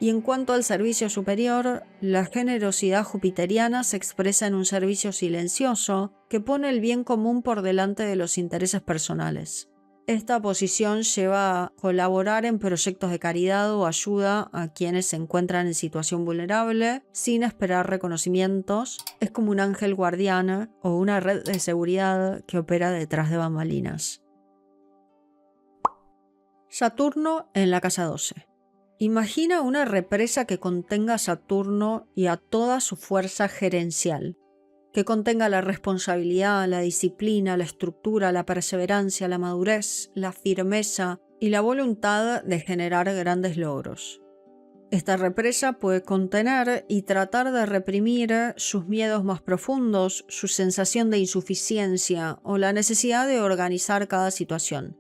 Speaker 1: Y en cuanto al servicio superior, la generosidad jupiteriana se expresa en un servicio silencioso que pone el bien común por delante de los intereses personales. Esta posición lleva a colaborar en proyectos de caridad o ayuda a quienes se encuentran en situación vulnerable sin esperar reconocimientos. Es como un ángel guardián o una red de seguridad que opera detrás de bambalinas. Saturno en la casa 12. Imagina una represa que contenga a Saturno y a toda su fuerza gerencial, que contenga la responsabilidad, la disciplina, la estructura, la perseverancia, la madurez, la firmeza y la voluntad de generar grandes logros. Esta represa puede contener y tratar de reprimir sus miedos más profundos, su sensación de insuficiencia o la necesidad de organizar cada situación.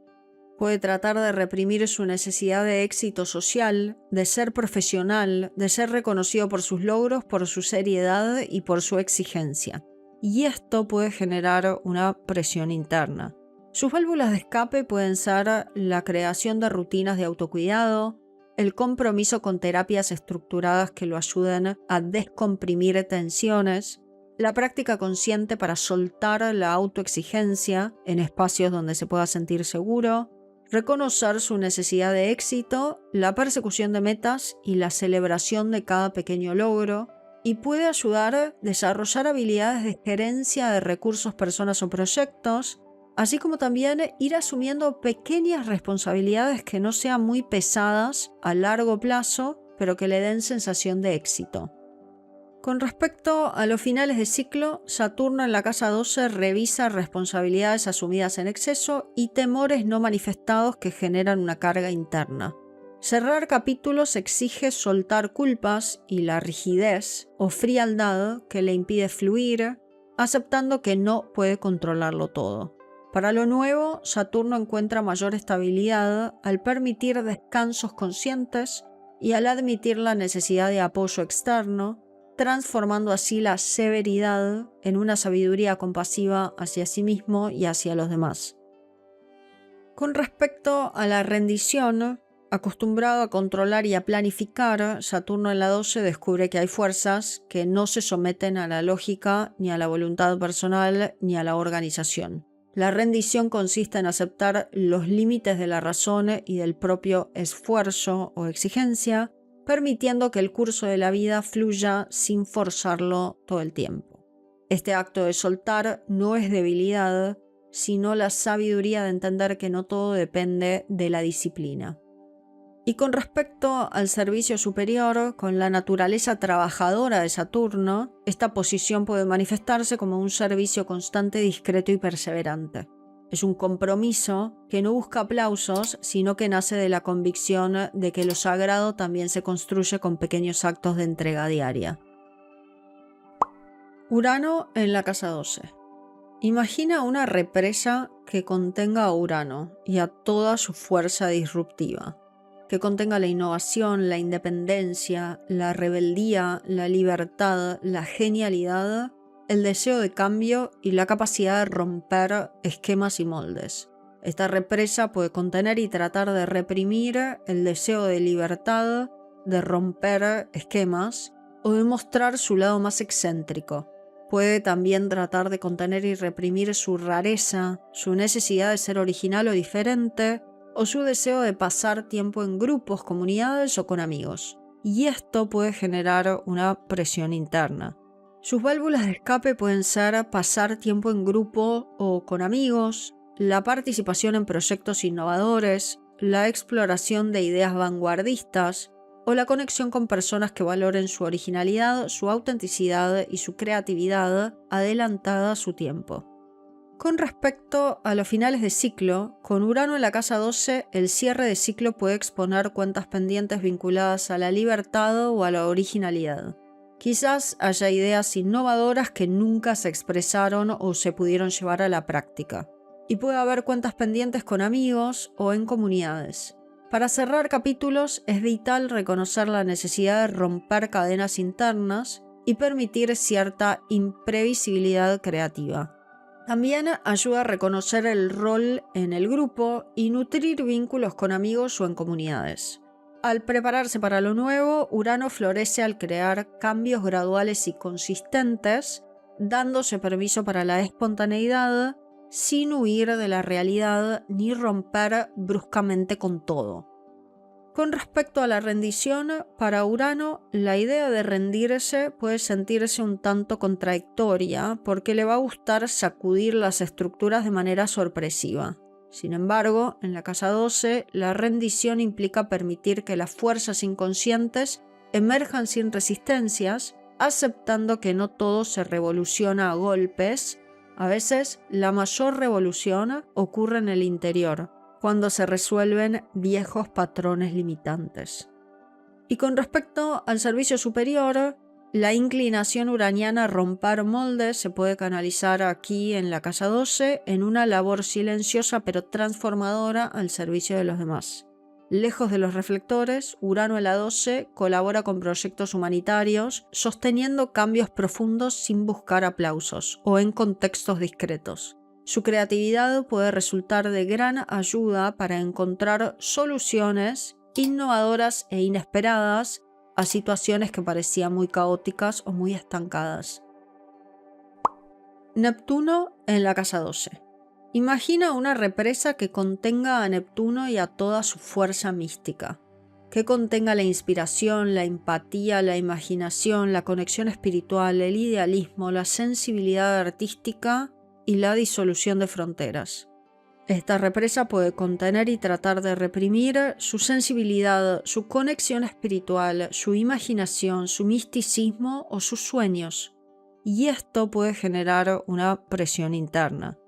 Speaker 1: Puede tratar de reprimir su necesidad de éxito social, de ser profesional, de ser reconocido por sus logros, por su seriedad y por su exigencia. Y esto puede generar una presión interna. Sus válvulas de escape pueden ser la creación de rutinas de autocuidado, el compromiso con terapias estructuradas que lo ayuden a descomprimir tensiones, la práctica consciente para soltar la autoexigencia en espacios donde se pueda sentir seguro, reconocer su necesidad de éxito, la persecución de metas y la celebración de cada pequeño logro, y puede ayudar a desarrollar habilidades de gerencia de recursos, personas o proyectos, así como también ir asumiendo pequeñas responsabilidades que no sean muy pesadas a largo plazo, pero que le den sensación de éxito. Con respecto a los finales de ciclo, Saturno en la casa 12 revisa responsabilidades asumidas en exceso y temores no manifestados que generan una carga interna. Cerrar capítulos exige soltar culpas y la rigidez o frialdad que le impide fluir, aceptando que no puede controlarlo todo. Para lo nuevo, Saturno encuentra mayor estabilidad al permitir descansos conscientes y al admitir la necesidad de apoyo externo, transformando así la severidad en una sabiduría compasiva hacia sí mismo y hacia los demás. Con respecto a la rendición, acostumbrado a controlar y a planificar, Saturno en la 12 descubre que hay fuerzas que no se someten a la lógica, ni a la voluntad personal, ni a la organización. La rendición consiste en aceptar los límites de la razón y del propio esfuerzo o exigencia, permitiendo que el curso de la vida fluya sin forzarlo todo el tiempo. Este acto de soltar no es debilidad, sino la sabiduría de entender que no todo depende de la disciplina. Y con respecto al servicio superior, con la naturaleza trabajadora de Saturno, esta posición puede manifestarse como un servicio constante, discreto y perseverante. Es un compromiso que no busca aplausos, sino que nace de la convicción de que lo sagrado también se construye con pequeños actos de entrega diaria. Urano en la casa 12. Imagina una represa que contenga a Urano y a toda su fuerza disruptiva, que contenga la innovación, la independencia, la rebeldía, la libertad, la genialidad, el deseo de cambio y la capacidad de romper esquemas y moldes. Esta represa puede contener y tratar de reprimir el deseo de libertad, de romper esquemas o de mostrar su lado más excéntrico. Puede también tratar de contener y reprimir su rareza, su necesidad de ser original o diferente, o su deseo de pasar tiempo en grupos, comunidades o con amigos. Y esto puede generar una presión interna. Sus válvulas de escape pueden ser pasar tiempo en grupo o con amigos, la participación en proyectos innovadores, la exploración de ideas vanguardistas, o la conexión con personas que valoren su originalidad, su autenticidad y su creatividad adelantada a su tiempo. Con respecto a los finales de ciclo, con Urano en la casa 12, el cierre de ciclo puede exponer cuentas pendientes vinculadas a la libertad o a la originalidad. Quizás haya ideas innovadoras que nunca se expresaron o se pudieron llevar a la práctica. Y puede haber cuentas pendientes con amigos o en comunidades. Para cerrar capítulos, es vital reconocer la necesidad de romper cadenas internas y permitir cierta imprevisibilidad creativa. También ayuda a reconocer el rol en el grupo y nutrir vínculos con amigos o en comunidades. Al prepararse para lo nuevo, Urano florece al crear cambios graduales y consistentes, dándose permiso para la espontaneidad, sin huir de la realidad ni romper bruscamente con todo. Con respecto a la rendición, para Urano, la idea de rendirse puede sentirse un tanto contradictoria porque le va a gustar sacudir las estructuras de manera sorpresiva. Sin embargo, en la casa 12, la rendición implica permitir que las fuerzas inconscientes emerjan sin resistencias, aceptando que no todo se revoluciona a golpes. A veces, la mayor revolución ocurre en el interior, cuando se resuelven viejos patrones limitantes. Y con respecto al servicio superior, la inclinación uraniana a romper moldes se puede canalizar aquí en la casa 12 en una labor silenciosa pero transformadora al servicio de los demás. Lejos de los reflectores, Urano en la 12 colabora con proyectos humanitarios, sosteniendo cambios profundos sin buscar aplausos o en contextos discretos. Su creatividad puede resultar de gran ayuda para encontrar soluciones innovadoras e inesperadas a situaciones que parecían muy caóticas o muy estancadas. Neptuno en la casa 12. Imagina una represa que contenga a Neptuno y a toda su fuerza mística, que contenga la inspiración, la empatía, la imaginación, la conexión espiritual, el idealismo, la sensibilidad artística y la disolución de fronteras. Esta represa puede contener y tratar de reprimir su sensibilidad, su conexión espiritual, su imaginación, su misticismo o sus sueños, y esto puede generar una presión interna.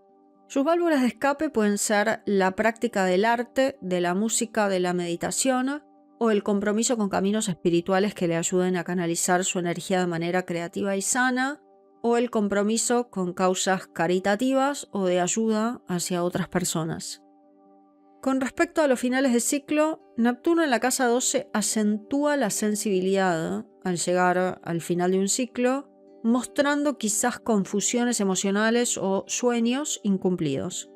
Speaker 1: Sus válvulas de escape pueden ser la práctica del arte, de la música, de la meditación o el compromiso con caminos espirituales que le ayuden a canalizar su energía de manera creativa y sana, o el compromiso con causas caritativas o de ayuda hacia otras personas. Con respecto a los finales de ciclo, Neptuno en la casa 12 acentúa la sensibilidad al llegar al final de un ciclo, mostrando quizás confusiones emocionales o sueños incumplidos.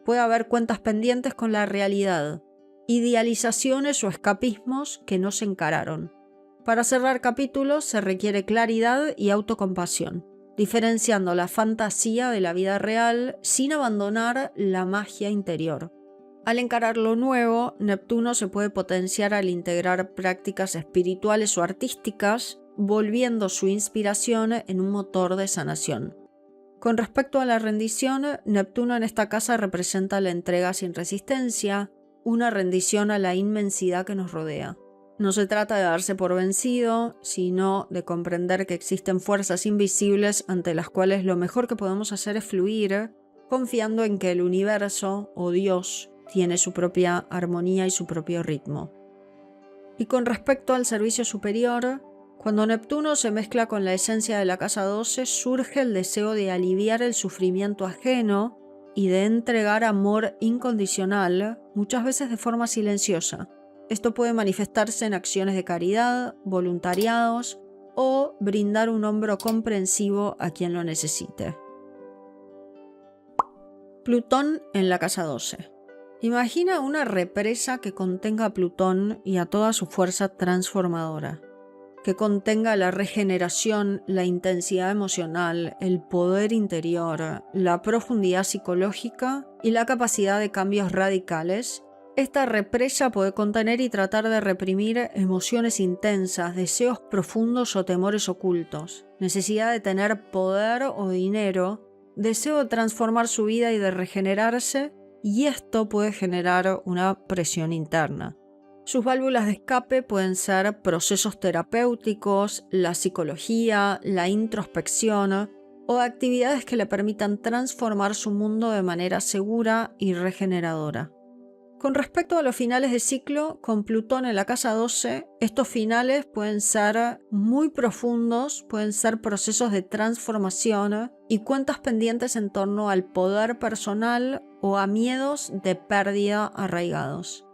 Speaker 1: Puede haber cuentas pendientes con la realidad, idealizaciones o escapismos que no se encararon. Para cerrar capítulos se requiere claridad y autocompasión, diferenciando la fantasía de la vida real sin abandonar la magia interior. Al encarar lo nuevo, Neptuno se puede potenciar al integrar prácticas espirituales o artísticas, volviendo su inspiración en un motor de sanación. Con respecto a la rendición, Neptuno en esta casa representa la entrega sin resistencia, una rendición a la inmensidad que nos rodea. No se trata de darse por vencido, sino de comprender que existen fuerzas invisibles ante las cuales lo mejor que podemos hacer es fluir, confiando en que el universo o Dios tiene su propia armonía y su propio ritmo. Y con respecto al servicio superior, cuando Neptuno se mezcla con la esencia de la casa 12, surge el deseo de aliviar el sufrimiento ajeno y de entregar amor incondicional, muchas veces de forma silenciosa. Esto puede manifestarse en acciones de caridad, voluntariados o brindar un hombro comprensivo a quien lo necesite. Plutón en la casa 12. Imagina una represa que contenga a Plutón y a toda su fuerza transformadora, que contenga la regeneración, la intensidad emocional, el poder interior, la profundidad psicológica y la capacidad de cambios radicales. Esta represa puede contener y tratar de reprimir emociones intensas, deseos profundos o temores ocultos, necesidad de tener poder o dinero, deseo de transformar su vida y de regenerarse, y esto puede generar una presión interna. Sus válvulas de escape pueden ser procesos terapéuticos, la psicología, la introspección o actividades que le permitan transformar su mundo de manera segura y regeneradora. Con respecto a los finales de ciclo, con Plutón en la casa 12, estos finales pueden ser muy profundos, pueden ser procesos de transformación y cuentas pendientes en torno al poder personal o a miedos de pérdida arraigados.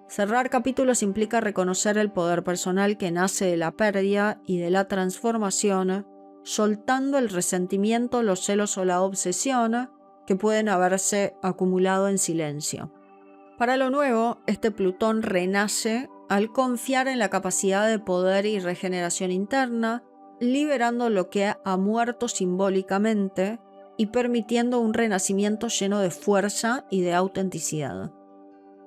Speaker 1: Cerrar capítulos implica reconocer el poder personal que nace de la pérdida y de la transformación, soltando el resentimiento, los celos o la obsesión que pueden haberse acumulado en silencio. Para lo nuevo, este Plutón renace al confiar en la capacidad de poder y regeneración interna, liberando lo que ha muerto simbólicamente y permitiendo un renacimiento lleno de fuerza y de autenticidad.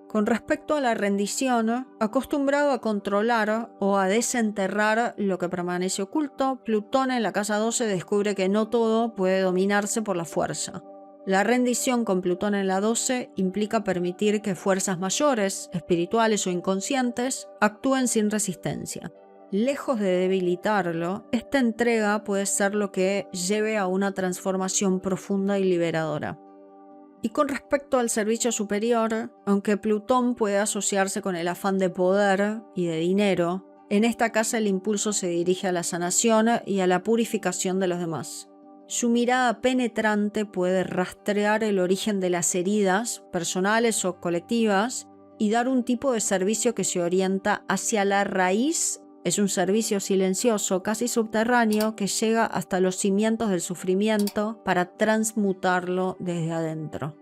Speaker 1: Con respecto a la rendición, acostumbrado a controlar o a desenterrar lo que permanece oculto, Plutón en la casa 12 descubre que no todo puede dominarse por la fuerza. La rendición con Plutón en la 12 implica permitir que fuerzas mayores, espirituales o inconscientes, actúen sin resistencia. Lejos de debilitarlo, esta entrega puede ser lo que lleve a una transformación profunda y liberadora. Y con respecto al servicio superior, aunque Plutón puede asociarse con el afán de poder y de dinero, en esta casa el impulso se dirige a la sanación y a la purificación de los demás. Su mirada penetrante puede rastrear el origen de las heridas, personales o colectivas, y dar un tipo de servicio que se orienta hacia la raíz. Es un servicio silencioso, casi subterráneo, que llega hasta los cimientos del sufrimiento para transmutarlo desde adentro.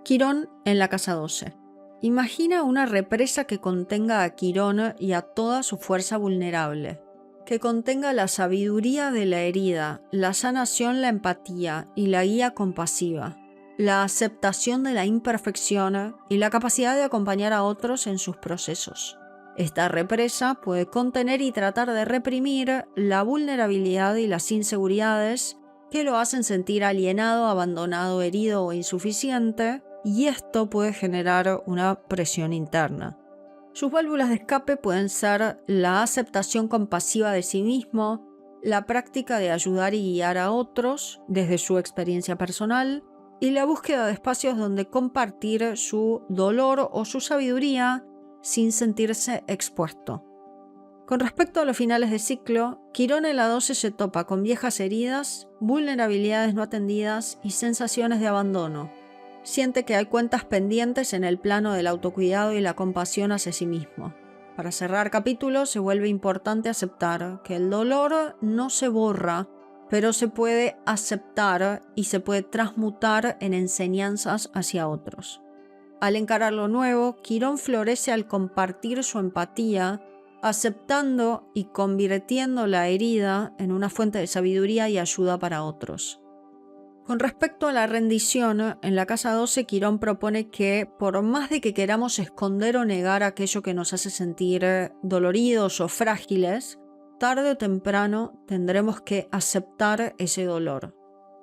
Speaker 1: Quirón en la casa 12. Imagina una represa que contenga a Quirón y a toda su fuerza vulnerable, que contenga la sabiduría de la herida, la sanación, la empatía y la guía compasiva, la aceptación de la imperfección y la capacidad de acompañar a otros en sus procesos. Esta represa puede contener y tratar de reprimir la vulnerabilidad y las inseguridades que lo hacen sentir alienado, abandonado, herido o insuficiente, y esto puede generar una presión interna. Sus válvulas de escape pueden ser la aceptación compasiva de sí mismo, la práctica de ayudar y guiar a otros desde su experiencia personal y la búsqueda de espacios donde compartir su dolor o su sabiduría sin sentirse expuesto. Con respecto a los finales de ciclo, Quirón en la 12 se topa con viejas heridas, vulnerabilidades no atendidas y sensaciones de abandono. Siente que hay cuentas pendientes en el plano del autocuidado y la compasión hacia sí mismo. Para cerrar capítulo, se vuelve importante aceptar que el dolor no se borra, pero se puede aceptar y se puede transmutar en enseñanzas hacia otros. Al encarar lo nuevo, Quirón florece al compartir su empatía, aceptando y convirtiendo la herida en una fuente de sabiduría y ayuda para otros. Con respecto a la rendición, en la casa 12 Quirón propone que por más de que queramos esconder o negar aquello que nos hace sentir doloridos o frágiles, tarde o temprano tendremos que aceptar ese dolor.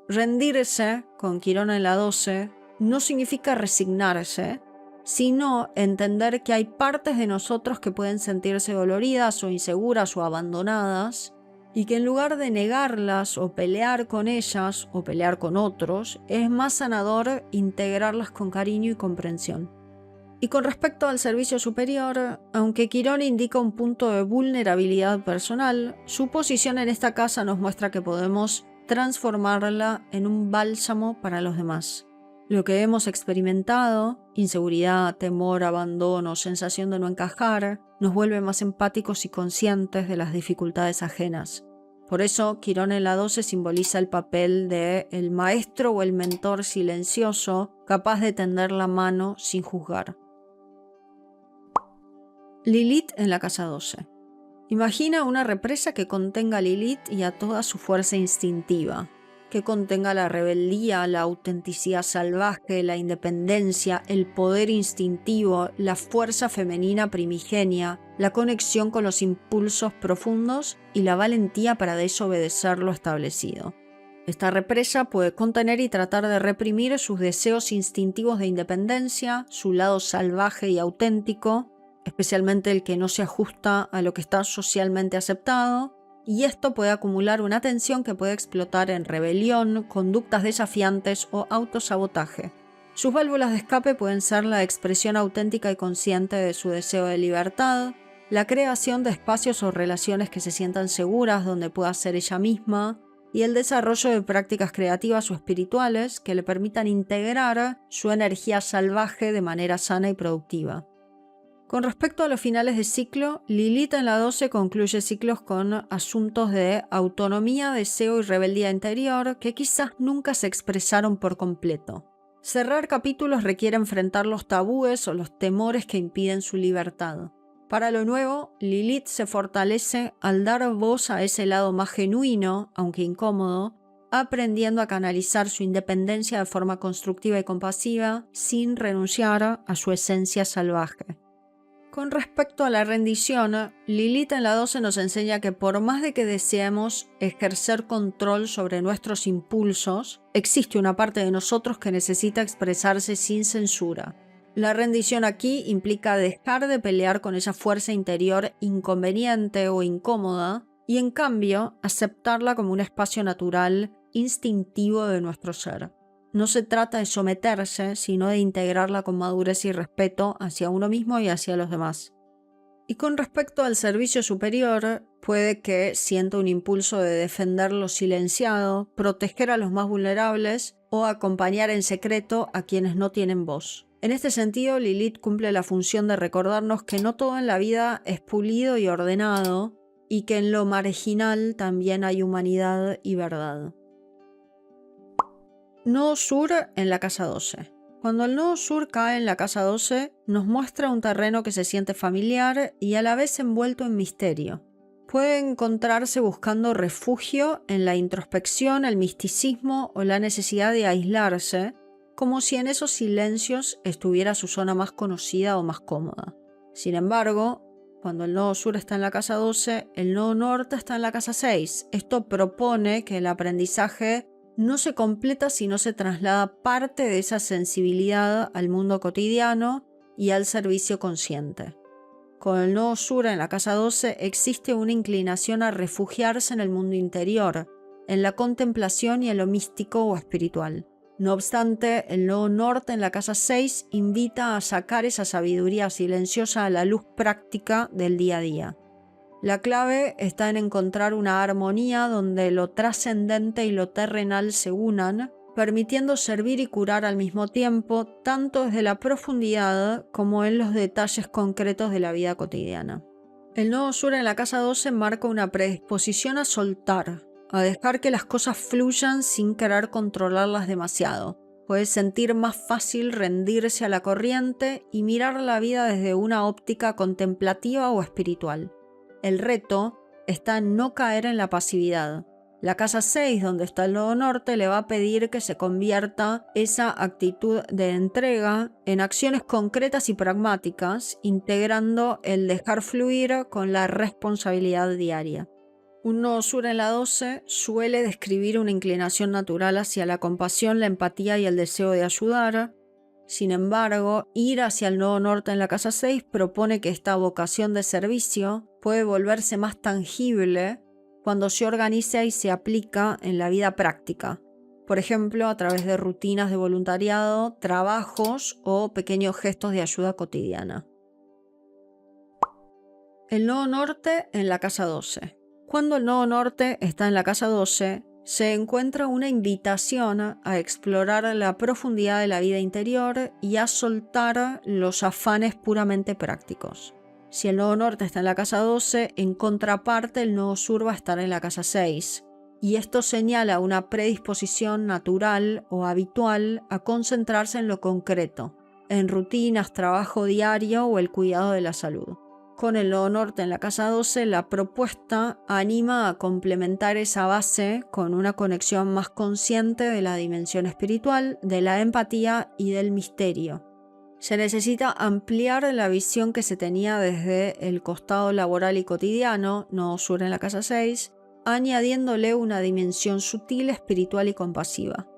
Speaker 1: Rendirse, con Quirón en la 12, no significa resignarse, sino entender que hay partes de nosotros que pueden sentirse doloridas o inseguras o abandonadas, y que en lugar de negarlas o pelear con ellas o pelear con otros, es más sanador integrarlas con cariño y comprensión. Y con respecto al servicio superior, aunque Quirón indica un punto de vulnerabilidad personal, su posición en esta casa nos muestra que podemos transformarla en un bálsamo para los demás. Lo que hemos experimentado, inseguridad, temor, abandono, sensación de no encajar, nos vuelve más empáticos y conscientes de las dificultades ajenas. Por eso, Quirón en la 12 simboliza el papel de el maestro o el mentor silencioso, capaz de tender la mano sin juzgar. Lilith en la casa 12. Imagina una represa que contenga a Lilith y a toda su fuerza instintiva, que contenga la rebeldía, la autenticidad salvaje, la independencia, el poder instintivo, la fuerza femenina primigenia, la conexión con los impulsos profundos y la valentía para desobedecer lo establecido. Esta represa puede contener y tratar de reprimir sus deseos instintivos de independencia, su lado salvaje y auténtico, especialmente el que no se ajusta a lo que está socialmente aceptado, y esto puede acumular una tensión que puede explotar en rebelión, conductas desafiantes o autosabotaje. Sus válvulas de escape pueden ser la expresión auténtica y consciente de su deseo de libertad, la creación de espacios o relaciones que se sientan seguras donde pueda ser ella misma, y el desarrollo de prácticas creativas o espirituales que le permitan integrar su energía salvaje de manera sana y productiva. Con respecto a los finales de ciclo, Lilith en la 12 concluye ciclos con asuntos de autonomía, deseo y rebeldía interior que quizás nunca se expresaron por completo. Cerrar capítulos requiere enfrentar los tabúes o los temores que impiden su libertad. Para lo nuevo, Lilith se fortalece al dar voz a ese lado más genuino, aunque incómodo, aprendiendo a canalizar su independencia de forma constructiva y compasiva, sin renunciar a su esencia salvaje. Con respecto a la rendición, Lilith en la 12 nos enseña que por más de que deseemos ejercer control sobre nuestros impulsos, existe una parte de nosotros que necesita expresarse sin censura. La rendición aquí implica dejar de pelear con esa fuerza interior inconveniente o incómoda y en cambio aceptarla como un espacio natural, instintivo de nuestro ser. No se trata de someterse, sino de integrarla con madurez y respeto hacia uno mismo y hacia los demás. Y con respecto al servicio superior, puede que sienta un impulso de defender lo silenciado, proteger a los más vulnerables o acompañar en secreto a quienes no tienen voz. En este sentido, Lilith cumple la función de recordarnos que no todo en la vida es pulido y ordenado, y que en lo marginal también hay humanidad y verdad. Nodo Sur en la casa 12. Cuando el nodo sur cae en la casa 12, nos muestra un terreno que se siente familiar y a la vez envuelto en misterio. Puede encontrarse buscando refugio en la introspección, el misticismo o la necesidad de aislarse, como si en esos silencios estuviera su zona más conocida o más cómoda. Sin embargo, cuando el nodo sur está en la casa 12, el nodo norte está en la casa 6. Esto propone que el aprendizaje no se completa si no se traslada parte de esa sensibilidad al mundo cotidiano y al servicio consciente. Con el nodo sur en la casa 12 existe una inclinación a refugiarse en el mundo interior, en la contemplación y en lo místico o espiritual. No obstante, el nodo norte en la casa 6 invita a sacar esa sabiduría silenciosa a la luz práctica del día a día. La clave está en encontrar una armonía donde lo trascendente y lo terrenal se unan, permitiendo servir y curar al mismo tiempo, tanto desde la profundidad como en los detalles concretos de la vida cotidiana. El nodo sur en la casa 12 marca una predisposición a soltar, a dejar que las cosas fluyan sin querer controlarlas demasiado. Puede sentir más fácil rendirse a la corriente y mirar la vida desde una óptica contemplativa o espiritual. El reto está en no caer en la pasividad. La casa 6, donde está el nodo norte, le va a pedir que se convierta esa actitud de entrega en acciones concretas y pragmáticas, integrando el dejar fluir con la responsabilidad diaria. Un nodo sur en la 12 suele describir una inclinación natural hacia la compasión, la empatía y el deseo de ayudar. Sin embargo, ir hacia el nodo norte en la casa 6 propone que esta vocación de servicio puede volverse más tangible cuando se organiza y se aplica en la vida práctica. Por ejemplo, a través de rutinas de voluntariado, trabajos o pequeños gestos de ayuda cotidiana. El nodo norte en la casa 12. Cuando el nodo norte está en la casa 12, se encuentra una invitación a explorar la profundidad de la vida interior y a soltar los afanes puramente prácticos. Si el nodo norte está en la casa 12, en contraparte el nodo sur va a estar en la casa 6. Y esto señala una predisposición natural o habitual a concentrarse en lo concreto, en rutinas, trabajo diario o el cuidado de la salud. Con el nodo norte en la casa 12, la propuesta anima a complementar esa base con una conexión más consciente de la dimensión espiritual, de la empatía y del misterio. Se necesita ampliar la visión que se tenía desde el costado laboral y cotidiano, nodo sur en la casa 6, añadiéndole una dimensión sutil, espiritual y compasiva.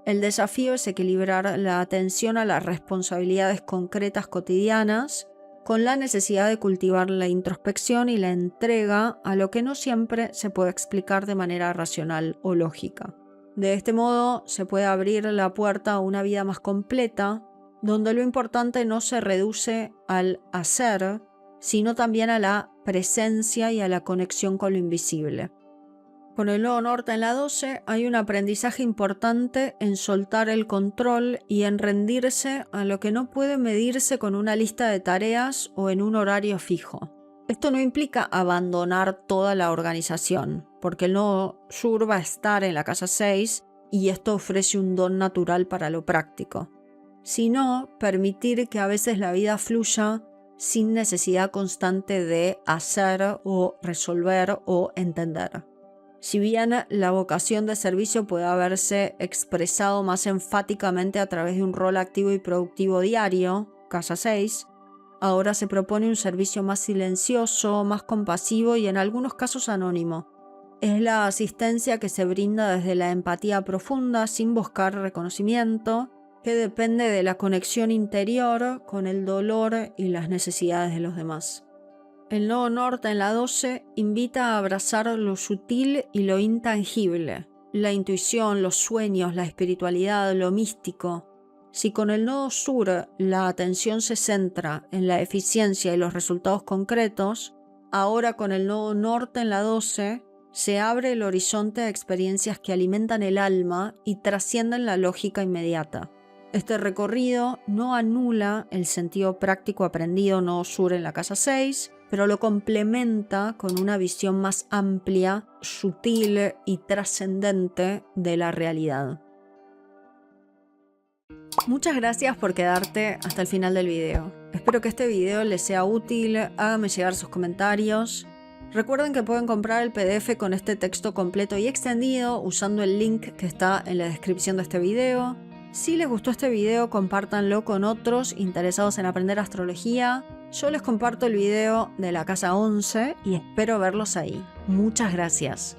Speaker 1: El desafío es equilibrar la atención a las responsabilidades concretas cotidianas con la necesidad de cultivar la introspección y la entrega a lo que no siempre se puede explicar de manera racional o lógica. De este modo se puede abrir la puerta a una vida más completa, donde lo importante no se reduce al hacer, sino también a la presencia y a la conexión con lo invisible. Con el nodo norte en la 12 hay un aprendizaje importante en soltar el control y en rendirse a lo que no puede medirse con una lista de tareas o en un horario fijo. Esto no implica abandonar toda la organización, porque el nodo sur va a estar en la casa 6 y esto ofrece un don natural para lo práctico, sino permitir que a veces la vida fluya sin necesidad constante de hacer o resolver o entender. Si bien la vocación de servicio puede haberse expresado más enfáticamente a través de un rol activo y productivo diario, casa 6, ahora se propone un servicio más silencioso, más compasivo y en algunos casos anónimo. Es la asistencia que se brinda desde la empatía profunda sin buscar reconocimiento, que depende de la conexión interior con el dolor y las necesidades de los demás. El nodo norte en la 12 invita a abrazar lo sutil y lo intangible, la intuición, los sueños, la espiritualidad, lo místico. Si con el nodo sur la atención se centra en la eficiencia y los resultados concretos, ahora con el nodo norte en la 12 se abre el horizonte a experiencias que alimentan el alma y trascienden la lógica inmediata. Este recorrido no anula el sentido práctico aprendido nodo sur en la casa 6, pero lo complementa con una visión más amplia, sutil y trascendente de la realidad. Muchas gracias por quedarte hasta el final del video. Espero que este video les sea útil, háganme llegar sus comentarios. Recuerden que pueden comprar el PDF con este texto completo y extendido usando el link que está en la descripción de este video. Si les gustó este video, compártanlo con otros interesados en aprender astrología. Yo les comparto el video de la casa 11 y espero verlos ahí. Muchas gracias.